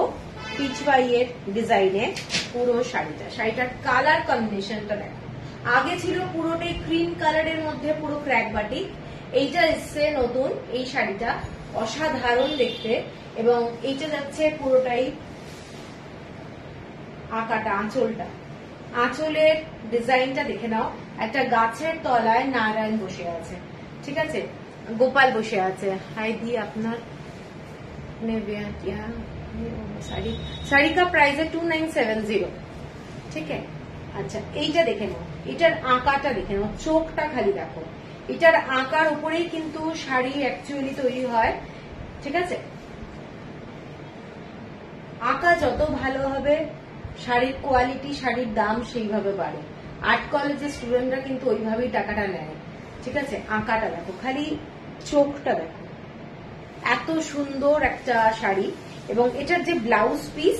পিচওয়াইয়ের ডিজাইনে পুরো শাড়িটা, শাড়িটার কালার কম্বিনেশনটা দেখো। আগে ছিল পুরোটাই ক্রিম কালারের মধ্যে পুরো ক্র্যাক বাটিক, এইটা এসছে নতুন। এই শাড়িটা অসাধারণ দেখতে, এবং এইটা যাচ্ছে পুরোটাই আঁকাটা, আঁচলটা, আঁচলের ডিজাইনটা দেখে নাও। একটা গাছের তলায় নারায়ণ বসে আছে, ঠিক আছে, গোপাল বসে আছে। হাই দি আপনার साड़ी का प्राइस है 2970, ठीक है। अच्छा, এইটা দেখে নাও, এটার আঁকাটা দেখে নাও, চোখটা খালি দেখো, এটার আঁকার উপরেই কিন্তু শাড়ি অ্যাকচুয়ালি তৈরি হয়, ঠিক আছে? আঁকা যত ভালো হবে শাড়ির কোয়ালিটি, শাড়ির দাম সেইভাবে বাড়ে। আর্ট কলেজের স্টুডেন্টরা কিন্তু ওইভাবেই টাকাটা নেয়, ঠিক আছে? আঁকাটা দেখো, খালি চোখটা দেখো, এত সুন্দর একটা শাড়ি। এবং এটার যে ব্লাউজ পিস,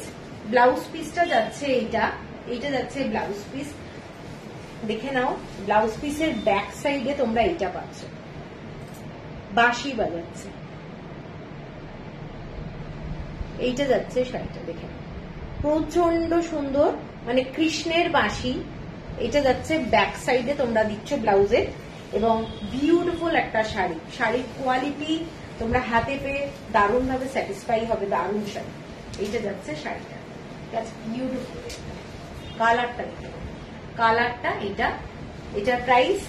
ব্লাউজ পিসটা যাচ্ছে এইটা যাচ্ছে ব্লাউজ পিস, দেখে নাও। ব্লাউজ পিসের ব্যাক সাইডে তোমরা এইটা পাচ্ছ, বাঁশি বাজাচ্ছে, এইটা যাচ্ছে শাড়িটা, দেখে প্রচন্ড সুন্দর, মানে কৃষ্ণের বাঁশি। এটা যাচ্ছে ব্যাক সাইডে তোমরা দিচ্ছ ব্লাউজে, এবং বিউটিফুল একটা শাড়ি। শাড়ির কোয়ালিটি তোমরা হাতে পেয়ে দারুণ ভাবে স্যাটিসফাই হবে, দারুণ শাড়ি। এইটা যাচ্ছে শাড়িটা, বিউটিফুল। কালারটা দেখে, কালারটা এটা প্রাইস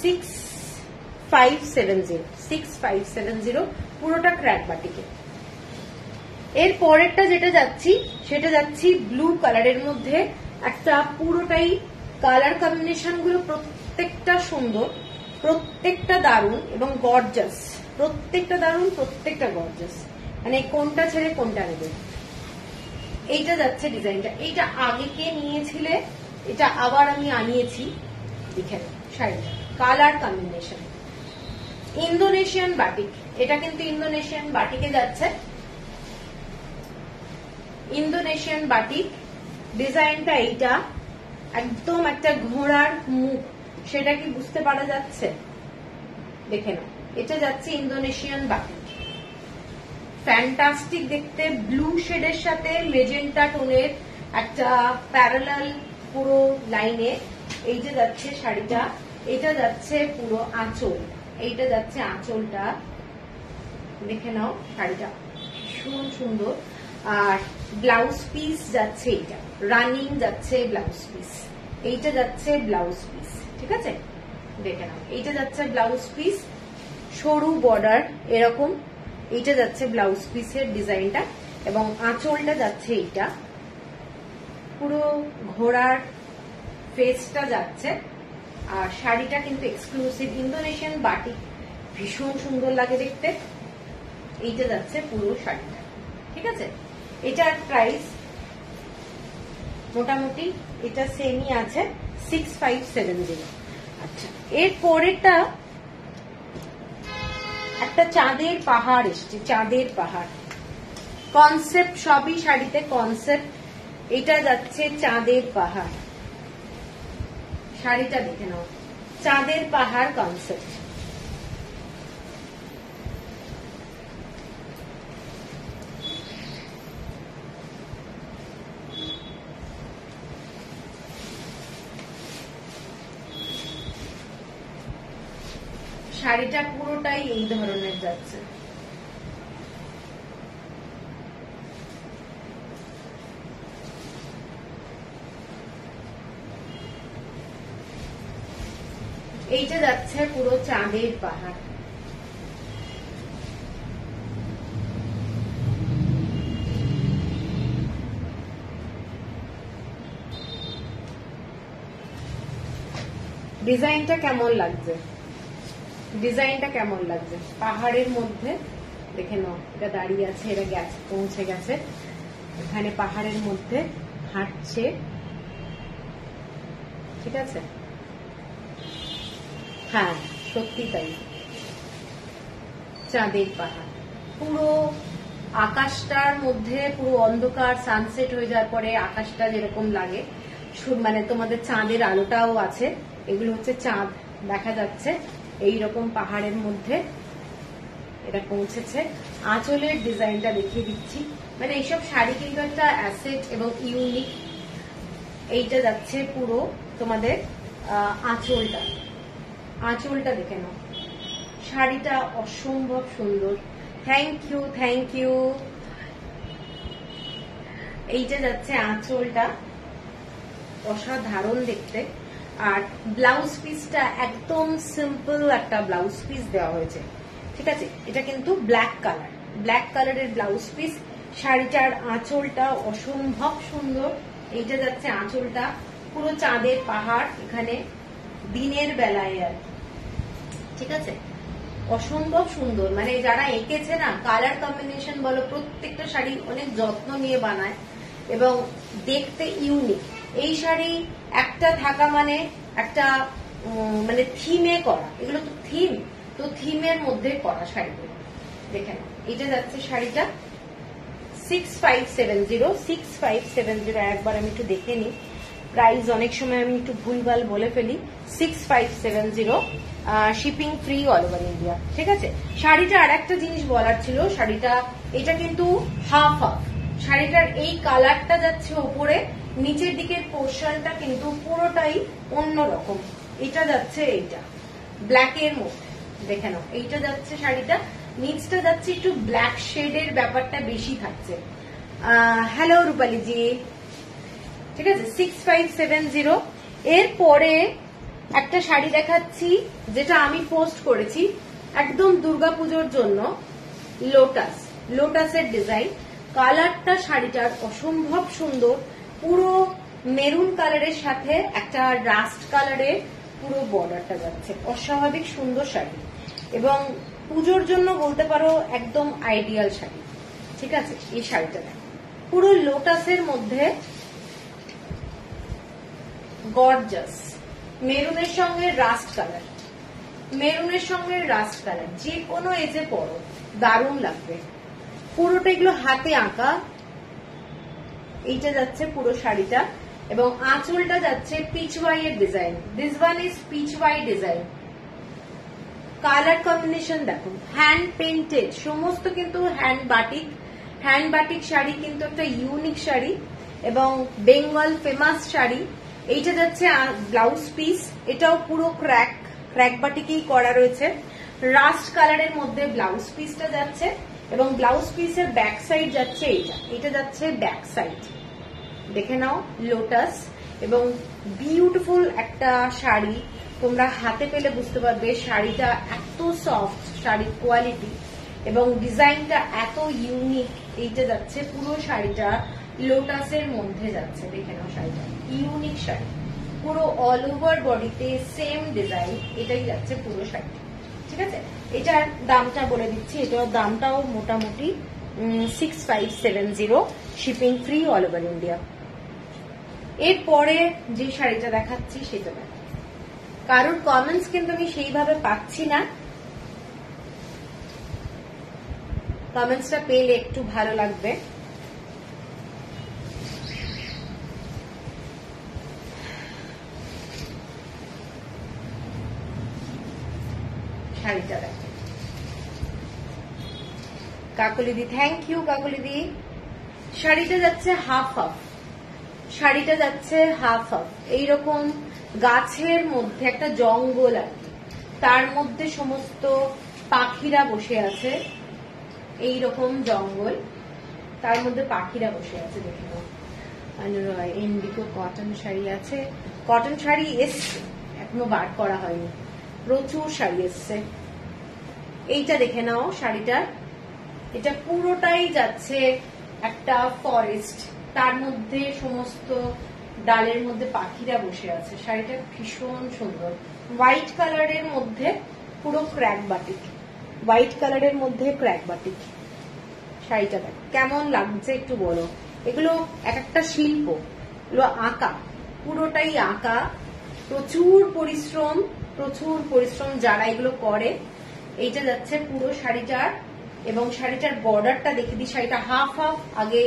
6570, পুরোটা ক্র্যাক বাটিকে। এর পরেরটা যেটা যাচ্ছি সেটা যাচ্ছি ব্লু কালারের মধ্যে, একটা পুরোটাই কালার কম্বিনেশন গুলো প্রত্যেকটা সুন্দর, প্রত্যেকটা দারুণ এবং গর্জাস, প্রত্যেকটা দারুণ, প্রত্যেকটা গর্জাস, মানে কোনটা ছেড়ে কোনটা নেবে। এইটা যাচ্ছে ডিজাইনটা, এইটা আগে কে নিয়েছিলে, এটা আবার আমি আনিয়েছি, দেখে শাড়িটা কালার কম্বিনেশন। ইন্দোনেশিয়ান বাটিক, এটা কিন্তু ইন্দোনেশিয়ান বাটিকে যাচ্ছে, ইন্দোনেশিয়ান বাটিক। ডিজাইনটা এইটা একদম একটা ঘোড়ার মুখ, সেটা কি বুঝতে পারা যাচ্ছে? দেখে নাও, এটা যাচ্ছে ইন্দোনেশিয়ান বাটিক, ফ্যান্টাস্টিক দেখতে, ব্লু শেডের সাথে মেজেন্টা টোনের একটা প্যারালাল পুরো লাইনে। এই যে যাচ্ছে শাড়িটা, এটা যাচ্ছে পুরো আঁচল, এইটা যাচ্ছে আঁচলটা, দেখে নাও শাড়িটা ভীষণ সুন্দর। আর ব্লাউজ পিস যাচ্ছে এইটা, রানিং যাচ্ছে ব্লাউজ পিস, এইটা যাচ্ছে ব্লাউজ পিস, ঠিক আছে? দেখে নাও, এইটা যাচ্ছে ব্লাউজ পিস, সরু বর্ডার এরকম, এইটা যাচ্ছে ব্লাউজ পিসের ডিজাইনটা, এবং আঁচলটা যাচ্ছে এইটা, পুরো ঘোড়ার ফেসটা যাচ্ছে। আর শাড়িটা কিন্তু এক্সক্লুসিভ ইন্দোনেশিয়ান বাটিক, ভীষণ সুন্দর লাগে দেখতে। এইটা যাচ্ছে পুরো শাড়িটা, ঠিক আছে? এটার প্রাইস মোটামুটি এটা সেমই আছে, 6570। আচ্ছা, এর পরেরটা একটা চাঁদের পাহাড় এসছে, চাঁদের পাহাড় কনসেপ্ট, সবই শাড়িতে কনসেপ্ট। এটা যাচ্ছে চাঁদের পাহাড়, শাড়িটা দেখে নাও, চাঁদের পাহাড় কনসেপ্ট। শাড়িটা পুরোটাই এই ধরনের যাচ্ছে, এইটা যাচ্ছে পুরো চাঁদের পাহাড়। ডিজাইনটা কেমন লাগছে, ডিজাইনটা কেমন লাগছে? পাহাড়ের মধ্যে দেখে নাও, এটা দাঁড়িয়ে আছে, এটা গেছে, পৌঁছে গেছে, এখানে পাহাড়ের মধ্যে হাঁটছে, ঠিক আছে? হ্যাঁ, সত্যি তাই, চাঁদের পাহাড়। পুরো আকাশটার মধ্যে পুরো অন্ধকার, সানসেট হয়ে যাওয়ার পরে আকাশটা যেরকম লাগে, মানে তোমাদের চাঁদের আলোটাও আছে, এগুলো হচ্ছে চাঁদ দেখা যাচ্ছে এইরকম পাহাড়ের মধ্যে। এটা পৌঁছেছে। আঁচলের ডিজাইনটা দেখিয়ে দিচ্ছি, মানে এইসব শাড়ি কিন্তু একটা অ্যাসেট এবং ইউনিক। এইটা যাচ্ছে পুরো তোমাদের আঁচলটা, আঁচলটা দেখে নাও, শাড়িটা অসম্ভব সুন্দর। Thank you, thank you. এইটা যাচ্ছে আঁচলটা, অসাধারণ দেখতে। আর ব্লাউজ পিসটা একদম সিম্পল একটা ব্লাউজ পিস দেওয়া হয়েছে, ঠিক আছে? এটা কিন্তু ব্ল্যাক কালার, ব্ল্যাক কালারের ব্লাউজ পিস। শাড়িটার আঁচলটা অসম্ভব সুন্দর। এইটা যাচ্ছে আঁচলটা, পুরো চাঁদের পাহাড়, এখানে দিনের বেলায় আর ঠিক আছে, অসম্ভব সুন্দর। মানে যারা এঁকেছে না, কালার কম্বিনেশন বলো, প্রত্যেকটা শাড়ি অনেক যত্ন নিয়ে বানায় এবং দেখতে ইউনিক। এই শাড়ি একটা থাকা মানে একটা মানে থিমে করা, এগুলো তো থিম, তো থিমের মধ্যে করা শাড়িগুলো। দেখেন এটা যাচ্ছে শাড়িটা 6570 একবার আমি একটু দেখে নিই, প্রাইস অনেক সময় আমি একটু ভুলভাল বলে ফেলি। 6570, shipping free all over India. ঠিক আছে, শাড়িটা আর একটা জিনিস বলার ছিল, শাড়িটা এটা কিন্তু হাফ হাফ, শাড়িটার এই কালারটা যাচ্ছে ওপরে, নিচের দিকের পোর্শনটা কিন্তু পুরোটাই অন্যরকম। এটা যাচ্ছে এইটা ব্ল্যাকের মধ্যে, দেখে নাও, এইটা যাচ্ছে শাড়িটা, নিচটা যাচ্ছে একটু ব্ল্যাক শেডের ব্যাপারটা বেশি থাকছে। হ্যালো রূপালী জি, ঠিক আছে 6570। এরপরে একটা শাড়ি দেখাচ্ছি যেটা আমি পোস্ট করেছি একদম দুর্গাপুজোর জন্য, লোটাস, লোটাসের ডিজাইন, কালারটা শাড়িটার অসম্ভব সুন্দর, পুরো মেরুন কালারের সাথে একটা রাস্ট কালারের পুরো বর্ডারটা যাচ্ছে, অস্বাভাবিক সুন্দর শাড়ি এবং পুজোর জন্য বলতে পারো একদম আইডিয়াল শাড়ি। ঠিক আছে, এই শাড়িটা দেখো পুরো লোটাসের মধ্যে, গর্জাস, মেরুনের সঙ্গে রাস্ট কালার, মেরুনের সঙ্গে রাস্ট কালার, যে কোনো এজে পরো দারুণ লাগবে। পুরোটা এগুলো হাতে আঁকা। এইটা যাচ্ছে পুরো শাড়িটা এবং আঁচলটা যাচ্ছে পিচওয়াই এর design, this one is Pichwai design. Colour combination দেখো, হ্যান্ড পেন্টেড, সমস্ত কিন্তু hand batik, hand batik sari কিন্তু একটা ইউনিক শাড়ি এবং বেঙ্গল ফেমাস শাড়ি। এইটা যাচ্ছে ব্লাউজ পিস, এটাও পুরো ক্র্যাক বাটিকেই করা রয়েছে, রাস্ট কালারের মধ্যে ব্লাউজ পিসটা যাচ্ছে এবং ব্লাউজ পিসের ব্যাক সাইড যাচ্ছে এইটা, এটা যাচ্ছে ব্যাক সাইড। দেখে নাও লোটাস এবং বিউটিফুল একটা শাড়ি, তোমরা হাতে পেলে বুঝতে পারবে শাড়িটা এত সফট, শাড়ির কোয়ালিটি এবং ডিজাইনটা এত ইউনিক। এইটা যাচ্ছে পুরো শাড়িটা লোটাসের মধ্যে যাচ্ছে, দেখে নাও শাড়িটা ইউনিক শাড়ি, পুরো অল ওভার বডিতে সেম ডিজাইন, এটাই যাচ্ছে পুরো শাড়ি। ঠিক আছে, এটার দামটা বলে দিচ্ছি, এটার দামটাও মোটামুটি 6570, shipping free all over India. এরপরে যে শাড়িটা দেখাচ্ছি সেটা দেখো, কারোর কমেন্টস কিন্তু আমি সেইভাবে পাচ্ছি না, কমেন্টসটা পেলে একটু ভালো লাগবে। শাড়িটা দেখো, কাকুলিদি, থ্যাংক ইউ কাকুলিদি। শাড়িটা যাচ্ছে হাফ হাফ, শাড়িটা যাচ্ছে হাফ হাফ, এইরকম গাছের মধ্যে একটা জঙ্গল আর কি, তার মধ্যে সমস্ত পাখিরা বসে আছে, এইরকম জঙ্গল, তার মধ্যে পাখিরা বসে আছে। দেখে নাও, ইন্ডিগো কটন শাড়ি আছে, কটন শাড়ি এসছে, এখনো বার করা হয়নি, প্রচুর শাড়ি এসছে। এইটা দেখে নাও শাড়িটার, এটা পুরোটাই যাচ্ছে একটা ফরেস্ট, তার মধ্যে সমস্ত ডালের মধ্যে পাখিরা বসে আছে, শাড়িটা ভীষণ সুন্দর, হোয়াইট কালারের মধ্যে পুরো ক্র্যাক বাটিক, হোয়াইট কালারের মধ্যে ক্র্যাক বাটিক। শাড়িটা দেখো কেমন লাগছে একটু বলো, এগুলো এক একটা শিল্প, এগুলো আঁকা, পুরোটাই আঁকা, প্রচুর পরিশ্রম, প্রচুর পরিশ্রম যারা এগুলো করে। এইটা যাচ্ছে পুরো শাড়িটার এবং শাড়িটার বর্ডারটা দেখিয়ে দিই, শাড়িটা হাফ হাফ, আগে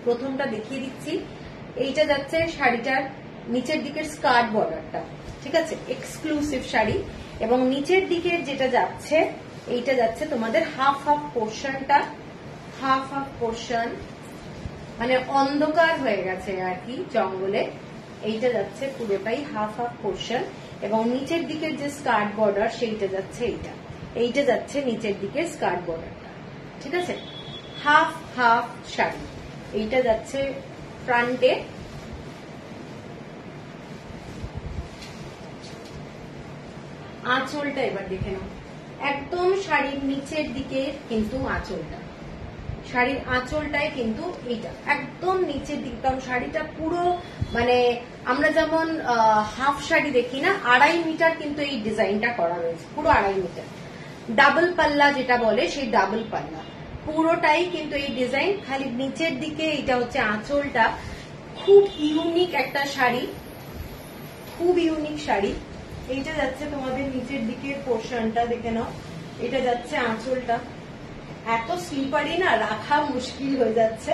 প্রথমটা দেখিয়ে দিচ্ছি। এইটা যাচ্ছে শাড়িটার নিচের দিকের স্কার্ট বর্ডারটা, ঠিক আছে, এক্সক্লুসিভ শাড়ি এবং নিচের দিকের যেটা যাচ্ছে এইটা যাচ্ছে তোমাদের হাফ হাফ পোর্শনটা, হাফ হাফ পোর্শন, মানে অন্ধকার হয়ে গেছে আর কি জঙ্গলে, এইটা যাচ্ছে পুরোটাই হাফ হাফ পোর্শন এবং নিচের দিকের যে স্কার্ট বর্ডার সেইটা যাচ্ছে এইটা, এইটা যাচ্ছে নিচের দিকের স্কার্ট বর্ডারটা। ঠিক আছে, হাফ হাফ শাড়ি, এইটা যাচ্ছে ফ্রন্টে, আঁচলটা এবার দেখে নাও, একদম শাড়ির নিচের দিকে কিন্তু আঁচলটা, শাড়ির আঁচলটাই কিন্তু এইটা একদম নিচের দিকটা, শাড়িটা পুরো মানে আমরা যেমন হাফ শাড়ি দেখি না, 2.5 মিটার কিন্তু এই ডিজাইনটা করা রয়েছে, পুরো 2.5 মিটার। ডাবল পাল্লা যেটা বলে সেই ডাবল পাল্লা পুরোটাই কিন্তু এই ডিজাইন, খালি নিচের দিকে এটা হচ্ছে আঁচলটা। খুব ইউনিক একটা শাড়ি, খুব ইউনিক শাড়ি। এইটা যাচ্ছে তোমাদের নিচের দিকের পোর্শনটা দেখে নাও, এটা যাচ্ছে আঁচলটা। এত স্লিপারি না, রাখা মুশকিল হয়ে যাচ্ছে।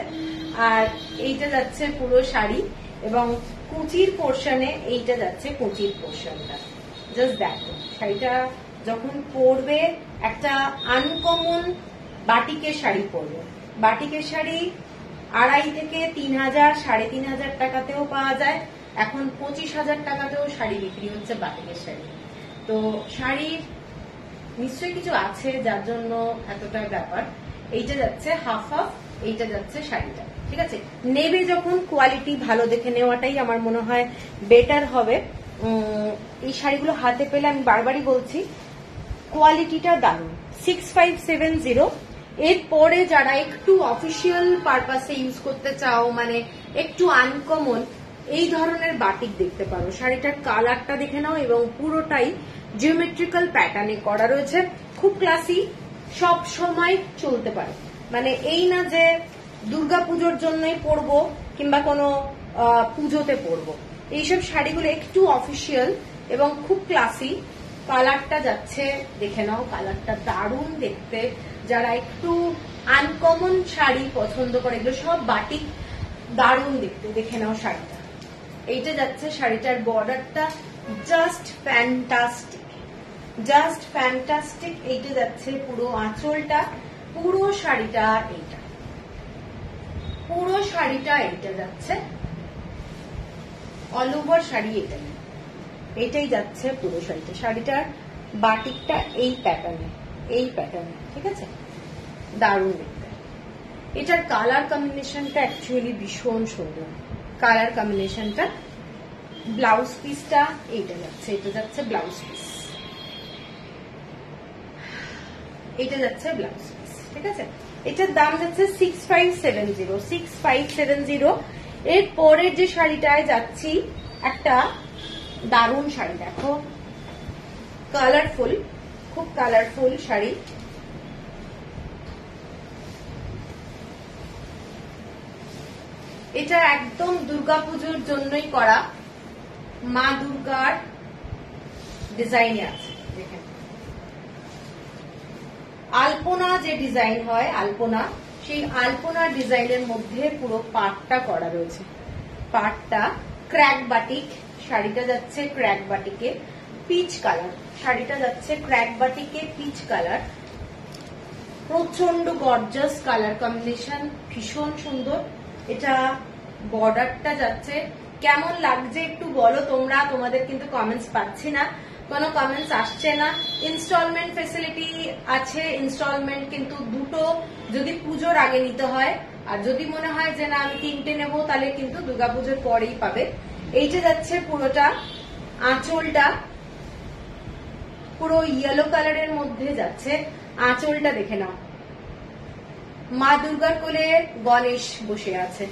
আর এইটা যাচ্ছে পুরো শাড়ি, এবং কুচির পোর্শনে এইটা যাচ্ছে কুচির পোর্শনটা। জাস্ট দেখো শাড়িটা যখন পরবে, একটা আনকমন বাটিকের শাড়ি পরবে। বাটিকের শাড়ি 2.5 থেকে 3,000, 3,500 টাকাতেও পাওয়া যায়। এখন 25,000 টাকাতেও শাড়ি বিক্রি হচ্ছে বাটিকের শাড়ি। তো শাড়ির নিশ্চয়ই কিছু আছে যার জন্য এতটা ব্যাপার। এইটা যাচ্ছে হাফ হাফ, এইটা যাচ্ছে শাড়িটা, ঠিক আছে। নেবে যখন কোয়ালিটি ভালো দেখে নেওয়াটাই আমার মনে হয় বেটার হবে। এই শাড়িগুলো হাতে পেলে আমি বারবারই বলছি কোয়ালিটিটা দারুণ। 6570। এরপরে যারা একটু অফিসিয়াল পারপাসে ইউজ করতে চাও, মানে একটু আনকমন, এই ধরনের বাটিক দেখতে পারো। শাড়িটার কালারটা দেখে নাও, এবং পুরোটাই জিওমেট্রিক্যাল প্যাটার্নে করা রয়েছে। খুব ক্লাসি, সব সময় চলতে পারে। মানে এই না যে দুর্গাপুজোর জন্যই পরবো কিংবা কোনো পুজোতে পরবো। এইসব শাড়িগুলো একটু অফিসিয়াল এবং খুব ক্লাসি। কালারটা যাচ্ছে দেখে নাও, কালারটা দারুণ দেখতে। যারা একটু আনকমন শাড়ি পছন্দ করে, এগুলো সব বাটিক, দারুণ দেখতে। দেখে নাও শাড়িটা, এইটা যাচ্ছে শাড়িটার বর্ডারটা জাস্ট ফ্যান্টাস্টিক, জাস্ট ফ্যান্টাস্টিক। এইটা যাচ্ছে পুরো আঁচলটা, পুরো শাড়িটা এইটা, পুরো শাড়িটা এইটা যাচ্ছে অল ওভার শাড়ি এটাই, এইটাই যাচ্ছে পুরো শাড়িটা। শাড়িটার বাটিকটা এই প্যাটার্নে, এই প্যাটার্নে, ঠিক আছে, দারুণ দেখতে। এটার কালার কম্বিনেশনটা অ্যাকচুয়ালি ভীষণ সুন্দর, কালার কম্বিনেশনটা। ব্লাউজ পিসটা এইটা যাচ্ছে, এটা যাচ্ছে ব্লাউজ পিস, এটা যাচ্ছে ব্লাউজ পিস, ঠিক আছে। এটার দাম যাচ্ছে 6570, 6570। এর পরের যে শাড়িটায় যাচ্ছি, একটা দারুণ শাড়ি, দেখো কালারফুল, খুব কালারফুল শাড়ি। এটা একদম দুর্গাপুজোর জন্যই করা, মা দুর্গার ডিজাইনে আছে। দেখেন আলপনা যে ডিজাইন হয়, আলপনা, সেই আলপনা ডিজাইনের মধ্যে পুরো পাটটা করা রয়েছে। পাটটা ক্র্যাক বাটিক, শাড়িটা যাচ্ছে ক্র্যাক বাটিকে পিচ কালার, শাড়িটা যাচ্ছে ক্র্যাক বাটিকে পিচ কালার। প্রচন্ড গর্জাস কালার কম্বিনেশন, ভীষণ সুন্দর। এটা বর্ডারটা যাচ্ছে, কেমন লাগছে একটু বলো তোমরা, তোমাদের কিন্তু কমেন্টস পাচ্ছি না, কোনো কমেন্টস আসছে না। ইনস্টলমেন্ট ফেসিলিটি আছে, ইনস্টলমেন্ট কিন্তু দুটো যদি পুজোর আগে নিতে হয়, আর যদি মনে হয় যে না আমি 3টে নেবো তাহলে কিন্তু দুর্গাপুজোর পরেই পাবে। এইটা যাচ্ছে পুরোটা আঁচলটা, পুরো ইয়েলো কালারের মধ্যে যাচ্ছে আঁচলটা। দেখে নাও মা দুর্গার কোলে গণেশ বসে আছে।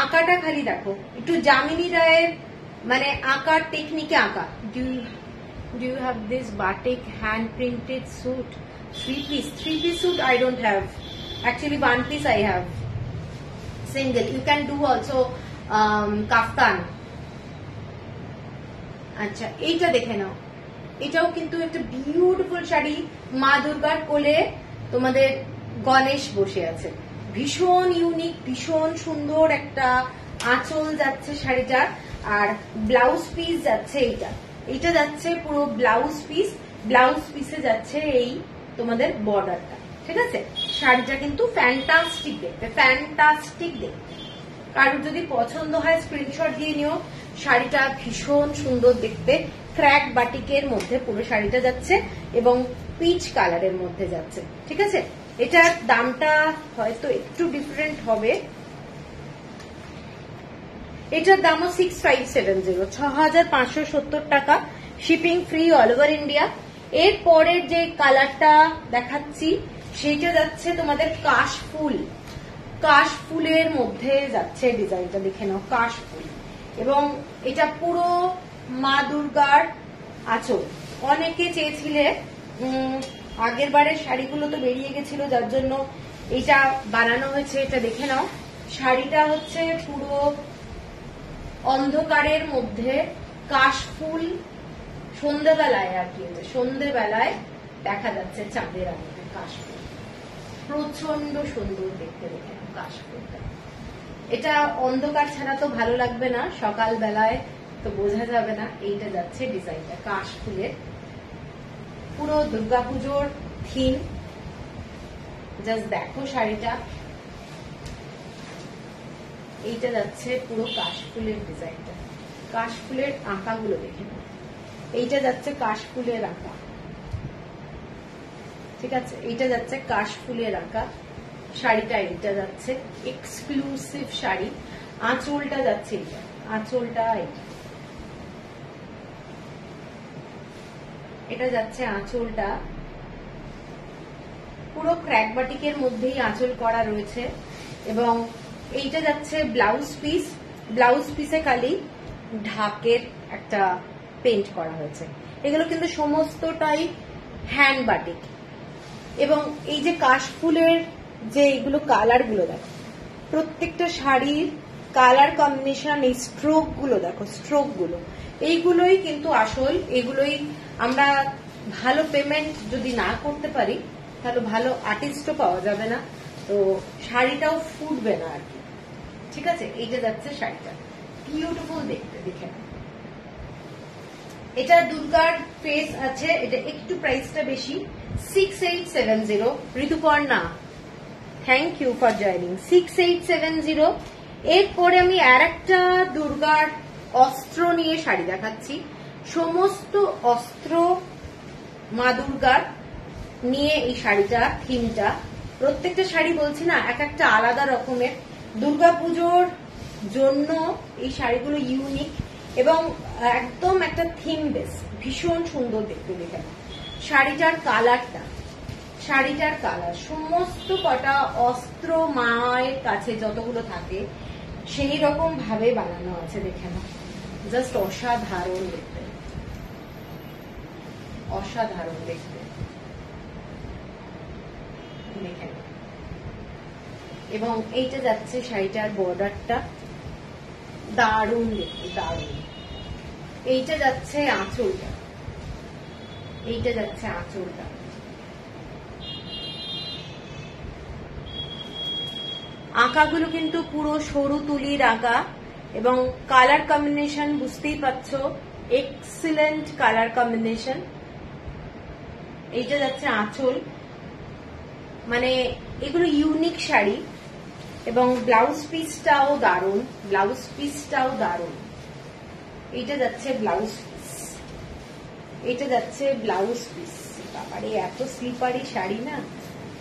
আঁকাটা খালি দেখো, একটু যামিনী রায়ের মানে আঁকার টেকনিকে আঁকা। Do you have this batik hand printed suit? 3-piece suit I don't have. Actually 1 piece I have. Single. You can do also kaftan. আচ্ছা এইটা দেখে নাও, এটাও কিন্তু একটা বিউটিফুল শাড়ি। মা দুর্গার কোলে তোমাদের গণেশ বসে আছে, ভীষণ ইউনিক, ভীষণ সুন্দর একটা আঁচল যাচ্ছে শাড়িটার। আর ব্লাউজ পিস যাচ্ছে এইটা, এটা যাচ্ছে পুরো ব্লাউজ পিস, ব্লাউজ পিসে যাচ্ছে এই তোমাদের বর্ডারটা, ঠিক আছে। শাড়িটা কিন্তু ফ্যান্টাস্টিক দেখতে, ফ্যান্টাস্টিক দেখতে। কারোর যদি পছন্দ হয় স্ক্রিনশট দিয়ে নিও। শাড়িটা ভীষণ সুন্দর দেখতে, ক্র্যাক বাটিকের মধ্যে পুরো শাড়িটা যাচ্ছে এবং পিচ কালারের মধ্যে যাচ্ছে, ঠিক আছে। এটার দামটা হয়তো একটু ডিফারেন্ট হবে, এটার দামও 6570, 6570 টাকা, shipping free all over India. এর পরের যে কালারটা দেখাচ্ছি সেইটা যাচ্ছে তোমাদের কাশফুল। কাশফুলের মধ্যে যাচ্ছে ডিজাইনটা, দেখে নাও কাশফুল। এবং এটা পুরো মা দুর্গার আঁচল। অনেকে চেয়েছিলে, আগের বারের শাড়িগুলো তো বেরিয়ে গেছিল, যার জন্য এটা বানানো হয়েছে। এটা দেখে নাও, শাড়িটা হচ্ছে পুরো অন্ধকারের মধ্যে কাশফুল, সন্ধ্যেবেলায় আর কি, সন্ধ্যেবেলায় দেখা যাচ্ছে চাঁদের আলোতে কাশফুল। প্রচন্ড সুন্দর দেখতে, দেখে নাও কাশফুলটা। এটা অন্ধকার ছাড়া তো ভালো লাগবে না, সকাল বেলায় তো বোঝা যাবে না। এইটা যাচ্ছে ডিজাইনটা কাশফুলের, পুরো দুর্গাপুজোর থিম। জাস্ট দেখো শাড়িটা, এইটা যাচ্ছে পুরো কাশফুলের ডিজাইনটা। কাশফুলের আঁকাগুলো দেখে নাও, এইটা যাচ্ছে কাশফুলের আঁকা, ঠিক আছে? এইটা যাচ্ছে কাশফুলের আঁকা শাড়িটা। এইটা যাচ্ছে এক্সক্লুসিভ শাড়ি। আঁচলটা যাচ্ছে এইটা, আঁচলটা এটা যাচ্ছে আঁচলটা, পুরো ক্র্যাক বাটিকের মধ্যেই আঁচল করা রয়েছে। এবং এইটা যাচ্ছে ব্লাউজ পিস। ব্লাউজ পিসে খালি ঢাকের একটা পেইন্ট করা হয়েছে। এগুলো কিন্তু সমস্তটাই হ্যান্ড বাটিক। এবং এই যে কাশফুলের যে এগুলো কালার গুলো দেখো, প্রত্যেকটা শাড়ির কালার কম্বিনেশন, এই স্ট্রোক গুলো দেখো, স্ট্রোক গুলো এইগুলোই কিন্তু আসল। এগুলোই আমরা ভালো পেমেন্ট যদি না করতে পারি তাহলে ভালো আর্টিস্টও পাওয়া যাবে না, তো শাড়িটাও ফুটবে না আর কি, ঠিক আছে? এইটা যাচ্ছে শাড়িটা, বিউটিফুল দেখতে, দেখে না। এটা দুর্গার ফেস আছে। এটা একটু প্রাইসটা বেশি, 6870। Rituparna, thank you for joining. 6870। এরপরে আমি আর একটা দুর্গার অস্ত্র নিয়ে শাড়ি দেখাচ্ছি। সমস্ত অস্ত্র মা দুর্গার নিয়ে এই শাড়িটা, থিমটা। প্রত্যেকটা শাড়ি বলছি না এক একটা আলাদা রকমের। দুর্গাপুজোর জন্য এই শাড়িগুলো ইউনিক এবং একদম একটা থিম বেস, ভীষণ সুন্দর দেখতে। দেখে শাড়িটার কালারটা, শাড়িটার কালার, সমস্ত কটা অস্ত্র মায়ের কাছে যতগুলো থাকে সেই রকম ভাবে বানানো আছে। দেখে না, জাস্ট অসাধারণ দেখতে, অসাধারণ দেখতে, দেখে না। এবং এইটা যাচ্ছে শাড়িটার বর্ডারটা, দারুণ দেখতে, দারুণ। এইটা যাচ্ছে আঁচলটা, এইটা যাচ্ছে আঁচলটা। আঁকাগুলো কিন্তু পুরো সরু তুলির আঁকা এবং কালার কম্বিনেশন বুঝতেই পারছো, এক্সিলেন্ট কালার কম্বিনেশন। এইটা যাচ্ছে আঁচল, মানে এগুলো ইউনিক শাড়ি। এবং ব্লাউজ পিসটাও দারুণ, ব্লাউজ পিসটাও দারুণ। এইটা যাচ্ছে ব্লাউজ পিস, এইটা যাচ্ছে ব্লাউজ পিস। বাবারে এত স্লিপারি শাড়ি না।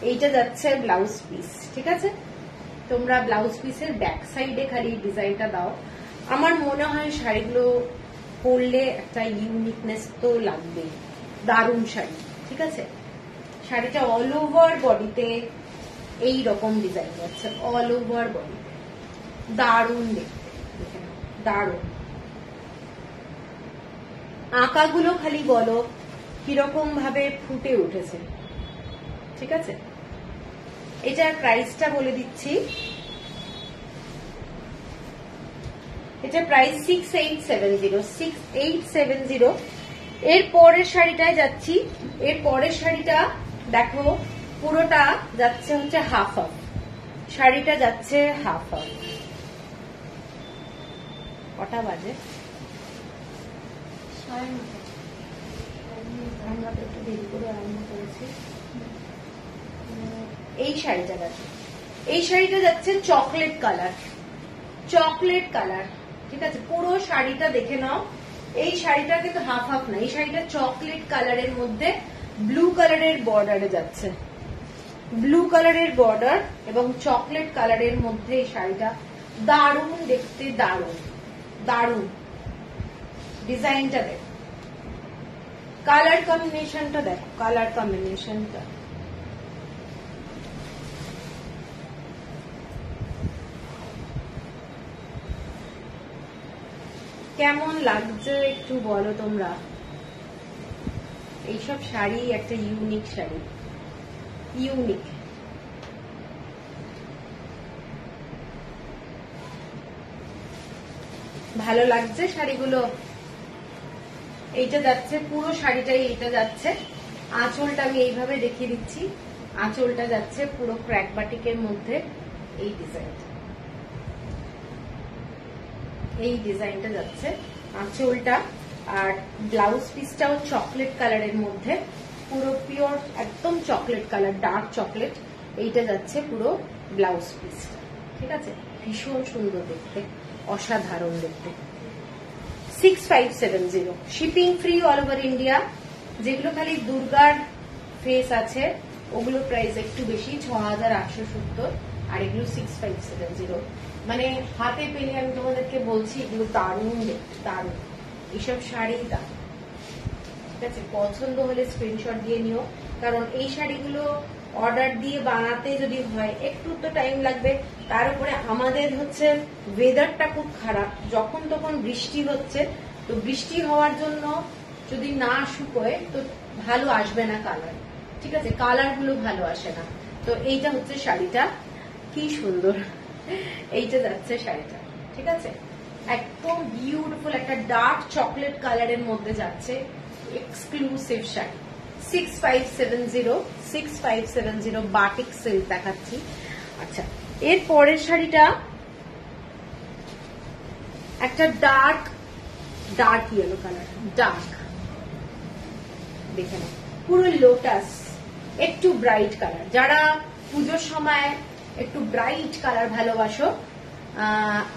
এইটা যাচ্ছে ব্লাউজ পিস, ঠিক আছে? তোমরা ব্লাউজ পিসের ব্যাক সাইডে খালি ডিজাইনটা দাও। আমার মনে হয় শাড়িগুলো পরলে একটা ইউনিকনেস তো লাগবে। দারুণ শাড়ি, ঠিক আছে? শাড়িটা অল ওভার বডিতে এই রকম ডিজাইন যাচ্ছে, অল ওভার বডিতে। দারুণ দেখতে, দারুণ। আঁকাগুলো খালি বলো কিরকম ভাবে ফুটে উঠেছে, ঠিক আছে? এটার প্রাইসটা বলে দিচ্ছি। এটা প্রাইস 6870, 6870। এর পরের শাড়িটায় যাচ্ছি। এর পরের শাড়িটা দেখো, পুরোটা যাচ্ছে হচ্ছে হাফ হাফ। শাড়িটা যাচ্ছে হাফ হাফ। কটা বাজে? আমরা তো একটু দেরি করে আরম্ভ করেছি। এই শাড়িটা যাচ্ছে, এই শাড়িটা যাচ্ছে চকলেট কালার, চকলেট কালার, ঠিক আছে? পুরো শাড়িটা দেখে নাও। এই শাড়িটা কিন্তু হাফ হাফ না, এই শাড়িটা চকলেট কালারের মধ্যে ব্লু কালারের বর্ডারে যাচ্ছে, ব্লু কালারের বর্ডার এবং চকলেট কালারের মধ্যে এই শাড়িটা। দারুণ দেখতে, দারুণ, দারুণ ডিজাইনটা দেখ। কালার কম্বিনেশনটা দেখো, কালার কম্বিনেশনটা কেমন লাগছে একটু বলো তোমরা। এইসব শাড়ি একটা ইউনিক শাড়ি, ইউনিক। ভালো লাগছে শাড়িগুলো। এইটা যাচ্ছে পুরো শাড়িটাই, এইটা যাচ্ছে আঁচলটা আমি এইভাবে দেখিয়ে দিচ্ছি। আঁচলটা যাচ্ছে পুরো ক্র্যাক বাটিকের মধ্যে এই ডিজাইনটা, এই ডিজাইনটা যাচ্ছে আঁচলটা। আর ব্লাউজ পিসটাও চকলেট কালারের মধ্যে, পুরো পিওর একদম চকলেট কালার, ডার্ক চকলেট। এইটা যাচ্ছে পুরো ব্লাউজ পিস, ঠিক আছে। ভীষণ সুন্দর দেখতে, অসাধারণ দেখতে। 6570, shipping free all over India. যেগুলো খালি দুর্গার ফেস আছে ওগুলো প্রাইস একটু বেশি, 6870, আর এগুলো 6570। মানে হাতে পেলে আমি তোমাদেরকে বলছি এগুলো দারুণ দেখতে, দারুণ। এইসব শাড়ি দারুণ, ঠিক আছে। পছন্দ হলে স্ক্রিনশট দিয়ে নিও, কারণ এই শাড়িগুলো অর্ডার দিয়ে বানাতে যদি হয় একটু তো টাইম লাগবে। তার উপরে আমাদের হচ্ছে ওয়েদারটা খুব খারাপ, যখন তখন বৃষ্টি হচ্ছে, তো বৃষ্টি হওয়ার জন্য যদি না শুকোয় তো ভালো আসবে না কালার, ঠিক আছে। কালার গুলো ভালো আসে না। তো এইটা হচ্ছে শাড়িটা, কি সুন্দর এইটা যাচ্ছে শাড়িটা, ঠিক আছে। একদম বিউটিফুল একটা ডার্ক চকলেট কালারের মধ্যে যাচ্ছে, এক্সক্লুসিভ শাড়ি। 6570 বাটিক সিল্ক দেখাচ্ছি। আচ্ছা, এর পরের শাড়িটা একটা ডার্ক ইয়েলো কালার, ডার্ক, দেখে নাও পুরো লোটাস, একটু ব্রাইট কালার। যারা পুজোর সময় একটু ব্রাইট কালার ভালোবাসো,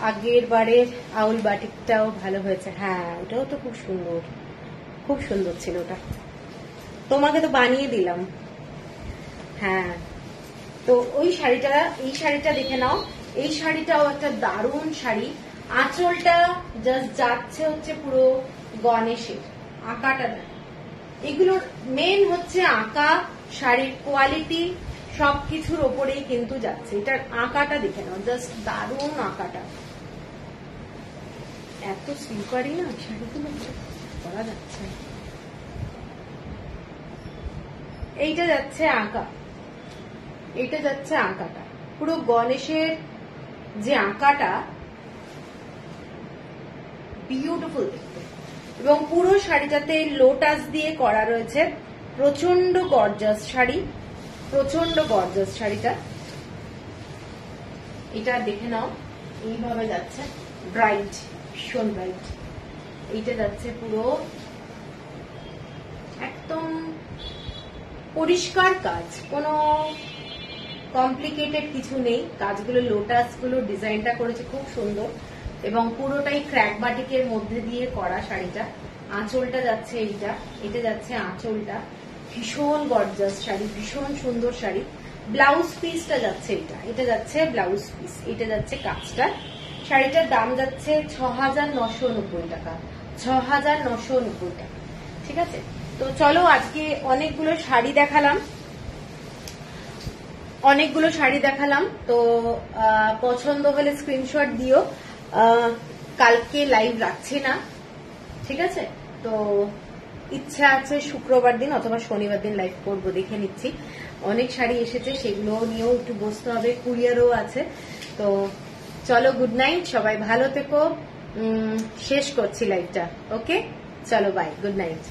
আগের বারের আউল বাটিকটাও ভালো হয়েছে। হ্যাঁ, ওটাও তো খুব সুন্দর, খুব সুন্দর ছিল ওটা, তোমাকে তো বানিয়ে দিলাম। হ্যাঁ, তো ওই শাড়িটা, এই শাড়িটা দেখে নাও। এই শাড়িটাও একটা দারুণ শাড়ি। আঁচলটা জাস্ট যাচ্ছে হচ্ছে পুরো গণেশের আঁকাটা। এগুলোর মেন হচ্ছে আঁকা, শাড়ির কোয়ালিটি সবকিছুর ওপরেই কিন্তু যাচ্ছে। এটার আঁকাটা দেখে নাও, জাস্ট দারুণ আঁকাটা। এত সিল্কারি না শাড়িগুলো, করা যাচ্ছে। এইটা যাচ্ছে আঁকা, এইটা যাচ্ছে আঁকাটা, পুরো গণেশের যে আঁকাটা বিউটিফুল দেখতে। এবং পুরো শাড়িটাতে লোটাস দিয়ে করা রয়েছে। প্রচন্ড গর্জাস শাড়ি, প্রচন্ড গর্জাস শাড়িটা। এটা দেখে নাও, এইভাবে যাচ্ছে ব্রাইট, ভীষণ ব্রাইট। এইটা যাচ্ছে পুরো একদম পরিষ্কার কাজ, কোনো কমপ্লিকেটেড কিছু নেই। কাজগুলো, লোটাস গুলো ডিজাইনটা করেছে খুব সুন্দর, এবং পুরোটাই ক্র্যাক বাটিকের মধ্যে দিয়ে করা শাড়িটা। আঁচলটা যাচ্ছে এইটা, এটা যাচ্ছে আঁচলটা। ভীষণ গর্জাস শাড়ি, ভীষণ সুন্দর শাড়ি। ব্লাউজ পিসটা যাচ্ছে এটা, এটা যাচ্ছে ব্লাউজ পিস, এটা যাচ্ছে কাজটা। শাড়িটার দাম যাচ্ছে 6990 টাকা, 6990 টাকা, ঠিক আছে। তো চলো, আজকে অনেকগুলো শাড়ি দেখালাম, তো পছন্দ হলে স্ক্রিনশট দিও। কালকে লাইভ রাখছি না, ঠিক আছে। তো ইচ্ছা আছে শুক্রবার দিন অথবা শনিবার দিন লাইভ করবো, দেখে নিচ্ছি। অনেক শাড়ি এসেছে, সেগুলো নিয়েও একটু বসতে হবে, কুরিয়ারও আছে। তো চলো, গুড নাইট, সবাই ভালো থেকো। শেষ করছি লাইভটা, ওকে। চলো, বাই, গুড নাইট।